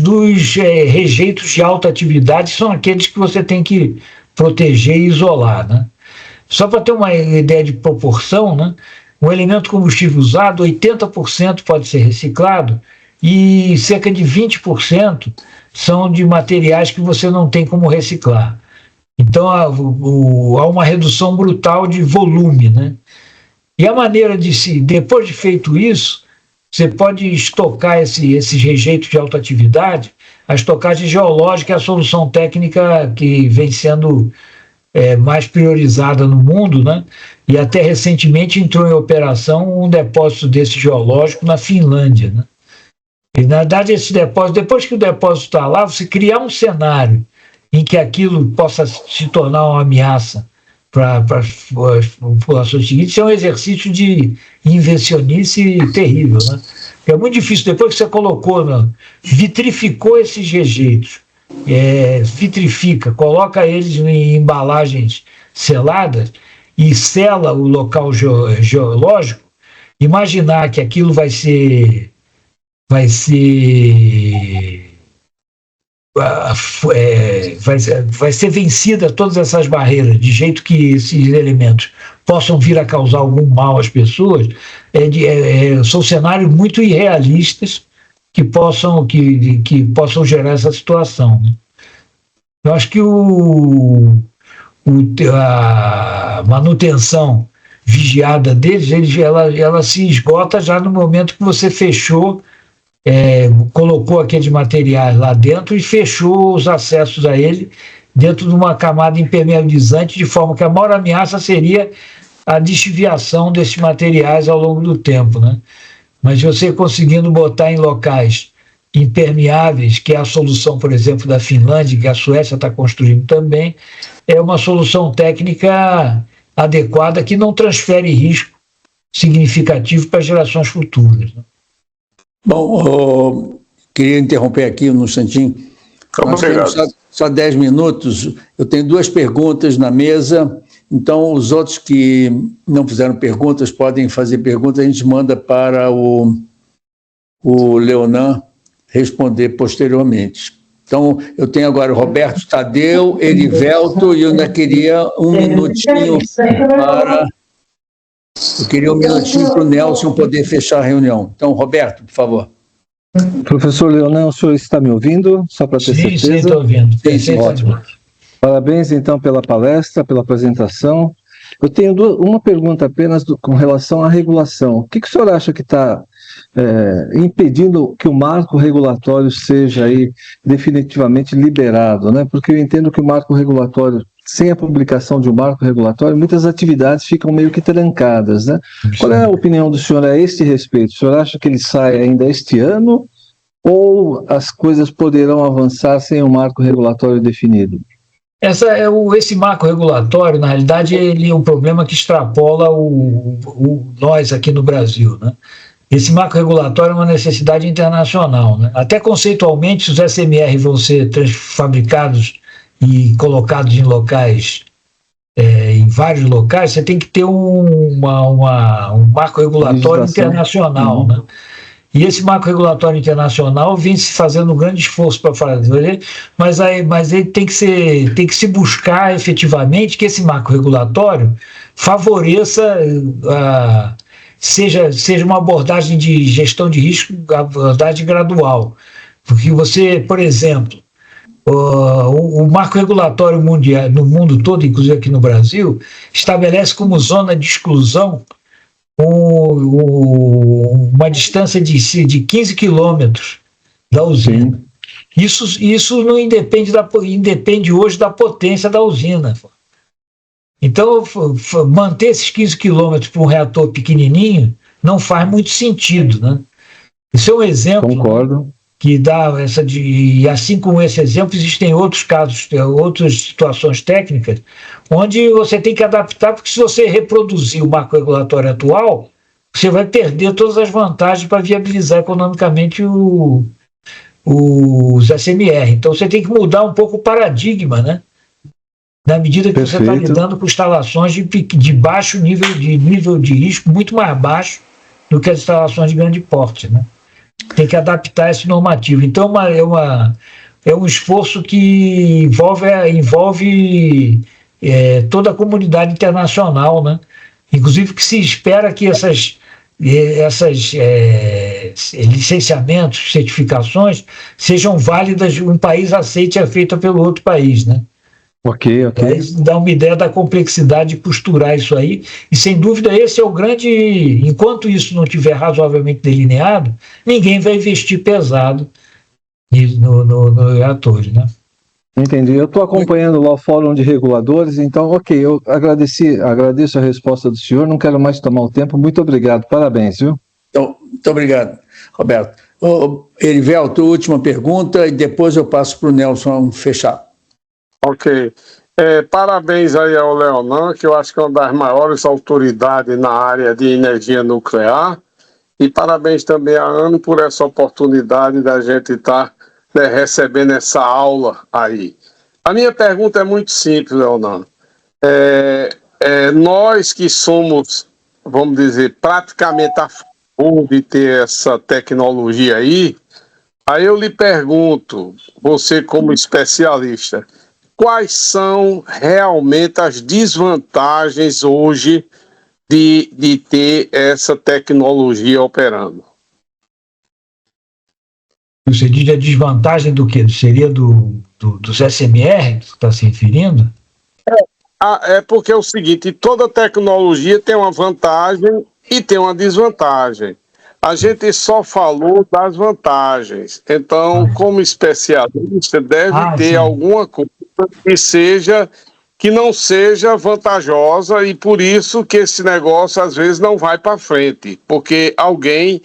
rejeitos de alta atividade, que são aqueles que você tem que proteger e isolar, né? Só para ter uma ideia de proporção, né? O elemento combustível usado, 80% pode ser reciclado e cerca de 20% são de materiais que você não tem como reciclar. Então, há uma redução brutal de volume, né? E a maneira depois de feito isso, você pode estocar esses rejeitos de alta atividade. A estocagem geológica é a solução técnica que vem sendo mais priorizada no mundo, né? E até recentemente entrou em operação um depósito desse geológico na Finlândia, né? E, na verdade, esse depósito, depois que o depósito está lá, você criar um cenário em que aquilo possa se tornar uma ameaça para as populações seguintes, isso é um exercício de invencionice terrível, né? Porque é muito difícil, depois que você vitrificou esses rejeitos, vitrifica, coloca eles em embalagens seladas e sela o local geológico, imaginar que aquilo vai ser vencida todas essas barreiras, de jeito que esses elementos possam vir a causar algum mal às pessoas, são cenários muito irrealistas que possam gerar essa situação, né? Eu acho que a manutenção vigiada deles, ela se esgota já no momento que você fechou, colocou aqueles materiais lá dentro e fechou os acessos a ele dentro de uma camada impermeabilizante, de forma que a maior ameaça seria a desviação desses materiais ao longo do tempo, né? Mas você conseguindo botar em locais impermeáveis, que é a solução, por exemplo, da Finlândia, que a Suécia está construindo também, é uma solução técnica adequada que não transfere risco significativo para gerações futuras, né? Bom, queria interromper aqui um instantinho. Nós temos só 10 minutos. Eu tenho 2 perguntas na mesa, então os outros que não fizeram perguntas podem fazer perguntas, a gente manda para o Leonan responder posteriormente. Então, eu tenho agora o Roberto Tadeu, Erivelto, e eu ainda queria um minutinho para... Eu queria um minutinho para o Nelson poder fechar a reunião. Então, Roberto, por favor. Professor Leonan, o senhor está me ouvindo? Só para ter certeza. Sim, estou ouvindo. Ótimo. Parabéns, então, pela palestra, pela apresentação. Eu tenho uma pergunta apenas com relação à regulação. O que o senhor acha que está impedindo que o marco regulatório seja aí definitivamente liberado, né? Porque eu entendo que o marco regulatório, sem a publicação de um marco regulatório, muitas atividades ficam meio que trancadas, né? Qual é a opinião do senhor a este respeito? O senhor acha que ele sai ainda este ano ou as coisas poderão avançar sem um marco regulatório definido? Esse marco regulatório, na realidade, ele é um problema que extrapola nós aqui no Brasil, né? Esse marco regulatório é uma necessidade internacional, né? Até conceitualmente, os SMR vão ser fabricados e colocados em locais, em vários locais, você tem que ter um marco regulatório internacional, né? E esse marco regulatório internacional vem se fazendo um grande esforço para fazer, mas ele tem que se buscar efetivamente que esse marco regulatório favoreça, seja uma abordagem de gestão de risco, abordagem gradual. Porque você, por exemplo, o marco regulatório mundial, no mundo todo, inclusive aqui no Brasil, estabelece como zona de exclusão uma distância de 15 quilômetros da usina. Isso não independe hoje da potência da usina. Então, manter esses 15 quilômetros para um reator pequenininho não faz muito sentido, né? Isso é um exemplo. Concordo. Que dá e assim como esse exemplo, existem outros casos, outras situações técnicas, onde você tem que adaptar, porque se você reproduzir o marco regulatório atual, você vai perder todas as vantagens para viabilizar economicamente os SMR. Então você tem que mudar um pouco o paradigma, né? Na medida que você está lidando com instalações de baixo nível de risco, muito mais baixo do que as instalações de grande porte, né? Tem que adaptar esse normativo. Então, é um esforço que envolve toda a comunidade internacional, né? Inclusive que se espera que essas licenciamentos, certificações, sejam válidas, um país aceite a feita pelo outro país, né? Ok. Dá uma ideia da complexidade de costurar isso aí, e sem dúvida esse é o grande, enquanto isso não estiver razoavelmente delineado, ninguém vai investir pesado no reator, né? Entendi. Eu estou acompanhando lá o Fórum de Reguladores, então, eu agradeço a resposta do senhor, não quero mais tomar o tempo, muito obrigado, parabéns, viu? Então, muito obrigado, Roberto. Erivelto, última pergunta, e depois eu passo para o Nelson fechar. Ok. Parabéns aí ao Leonan, que eu acho que é uma das maiores autoridades na área de energia nuclear, e parabéns também a Ana por essa oportunidade da gente estar recebendo essa aula aí. A minha pergunta é muito simples, Leonan. Nós que somos, vamos dizer, praticamente a favor de ter essa tecnologia aí eu lhe pergunto, você como especialista, quais são realmente as desvantagens hoje de ter essa tecnologia operando? Você diz a desvantagem do quê? Seria dos SMR que você está se referindo? É porque é o seguinte, toda tecnologia tem uma vantagem e tem uma desvantagem. A gente só falou das vantagens. Então, como especialista, deve ter alguma coisa que não seja vantajosa, e por isso que esse negócio às vezes não vai para frente, porque alguém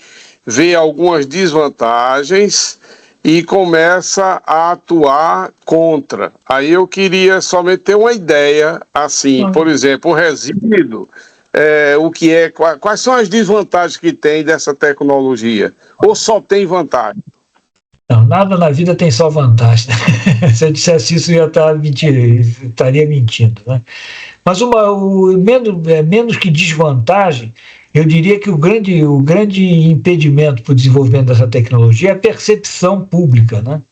vê algumas desvantagens e começa a atuar contra. Aí eu queria somente ter uma ideia, assim, por exemplo, o resíduo, quais são as desvantagens que tem dessa tecnologia? Ou só tem vantagem? Não, nada na vida tem só vantagem. Se eu dissesse isso, eu estaria mentindo, né? Mas menos que desvantagem, eu diria que o grande impedimento para o desenvolvimento dessa tecnologia é a percepção pública, né?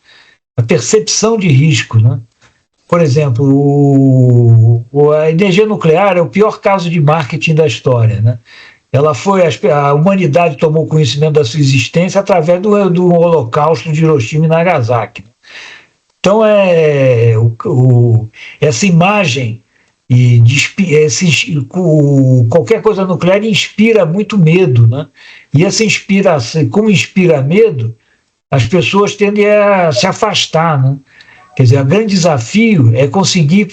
A percepção de risco, né? Por exemplo, a energia nuclear é o pior caso de marketing da história, né? A humanidade tomou conhecimento da sua existência através do Holocausto de Hiroshima e Nagasaki. Então, essa imagem E qualquer coisa nuclear inspira muito medo, né? E essa inspiração, como inspira medo, as pessoas tendem a se afastar, né? Quer dizer, o grande desafio é conseguir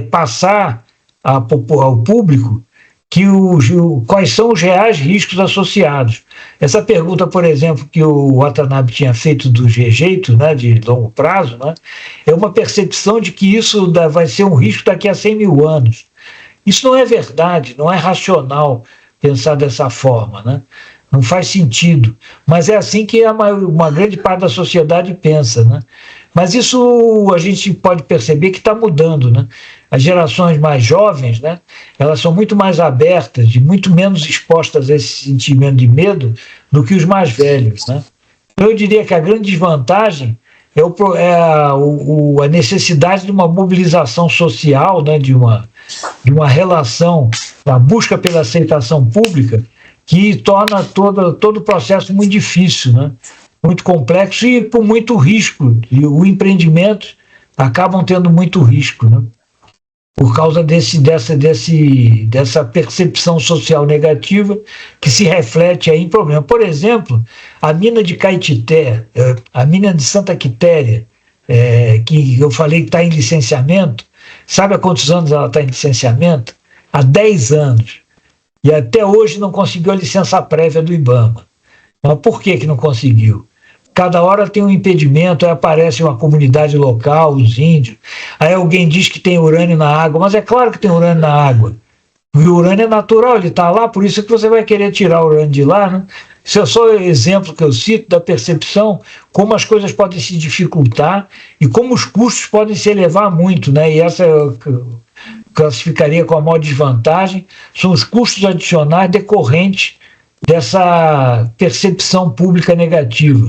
passar ao público quais são os reais riscos associados. Essa pergunta, por exemplo, que o Watanabe tinha feito dos rejeitos, né, de longo prazo, né, é uma percepção de que isso vai ser um risco daqui a 100 mil anos. Isso não é verdade, não é racional pensar dessa forma, né? Não faz sentido. Mas é assim que uma grande parte da sociedade pensa, né? Mas isso a gente pode perceber que está mudando, né? As gerações mais jovens, né, elas são muito mais abertas e muito menos expostas a esse sentimento de medo do que os mais velhos, né? Eu diria que a grande desvantagem é a necessidade de uma mobilização social, né, de uma relação, da busca pela aceitação pública, que torna todo o processo muito difícil, né? Muito complexo e com muito risco. E os empreendimentos acabam tendo muito risco, né? Por causa dessa percepção social negativa que se reflete aí em problemas. Por exemplo, a mina de Caetité, a mina de Santa Quitéria, que eu falei que está em licenciamento, sabe há quantos anos ela está em licenciamento? Há 10 anos. E até hoje não conseguiu a licença prévia do IBAMA. Mas por que não conseguiu? Cada hora tem um impedimento, aí aparece uma comunidade local, os índios, aí alguém diz que tem urânio na água, mas é claro que tem urânio na água. O urânio é natural, ele está lá, por isso que você vai querer tirar o urânio de lá, né? Isso é só o exemplo que eu cito da percepção, como as coisas podem se dificultar e como os custos podem se elevar muito, né? E essa eu classificaria com a maior desvantagem, são os custos adicionais decorrentes dessa percepção pública negativa.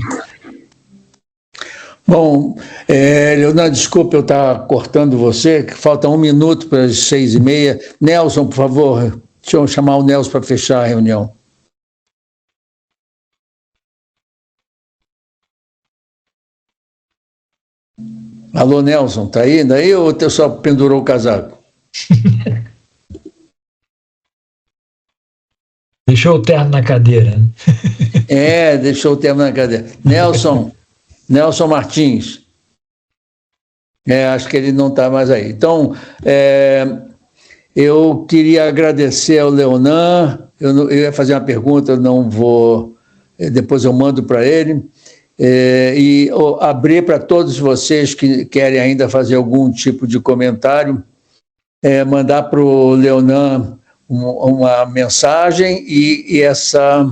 Bom, Leonardo, desculpa eu estar cortando você, que falta 1 minuto para as 6h30. Nelson, por favor, deixa eu chamar o Nelson para fechar a reunião. Alô, Nelson, tá aí? Daí ou você só pendurou o casaco? Deixou o terno na cadeira. Deixou o terno na cadeira. Nelson Martins. Acho que ele não está mais aí. Então, eu queria agradecer ao Leonan. Eu ia fazer uma pergunta, eu não vou. Depois eu mando para ele. E abrir para todos vocês que querem ainda fazer algum tipo de comentário, mandar para o Leonan uma mensagem e essa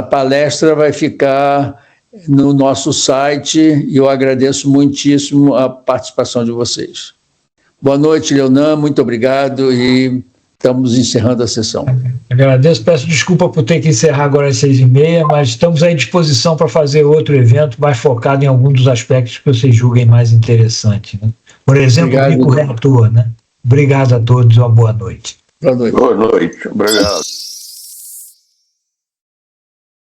palestra vai ficar no nosso site e eu agradeço muitíssimo a participação de vocês. Boa noite, Leonan, muito obrigado e estamos encerrando a sessão. Agradeço, peço desculpa por ter que encerrar agora às 6h30, mas estamos à disposição para fazer outro evento mais focado em algum dos aspectos que vocês julguem mais interessante, né? Por exemplo, o bico reator, né? Obrigado a todos, uma boa noite. Boa noite. Boa noite, obrigado.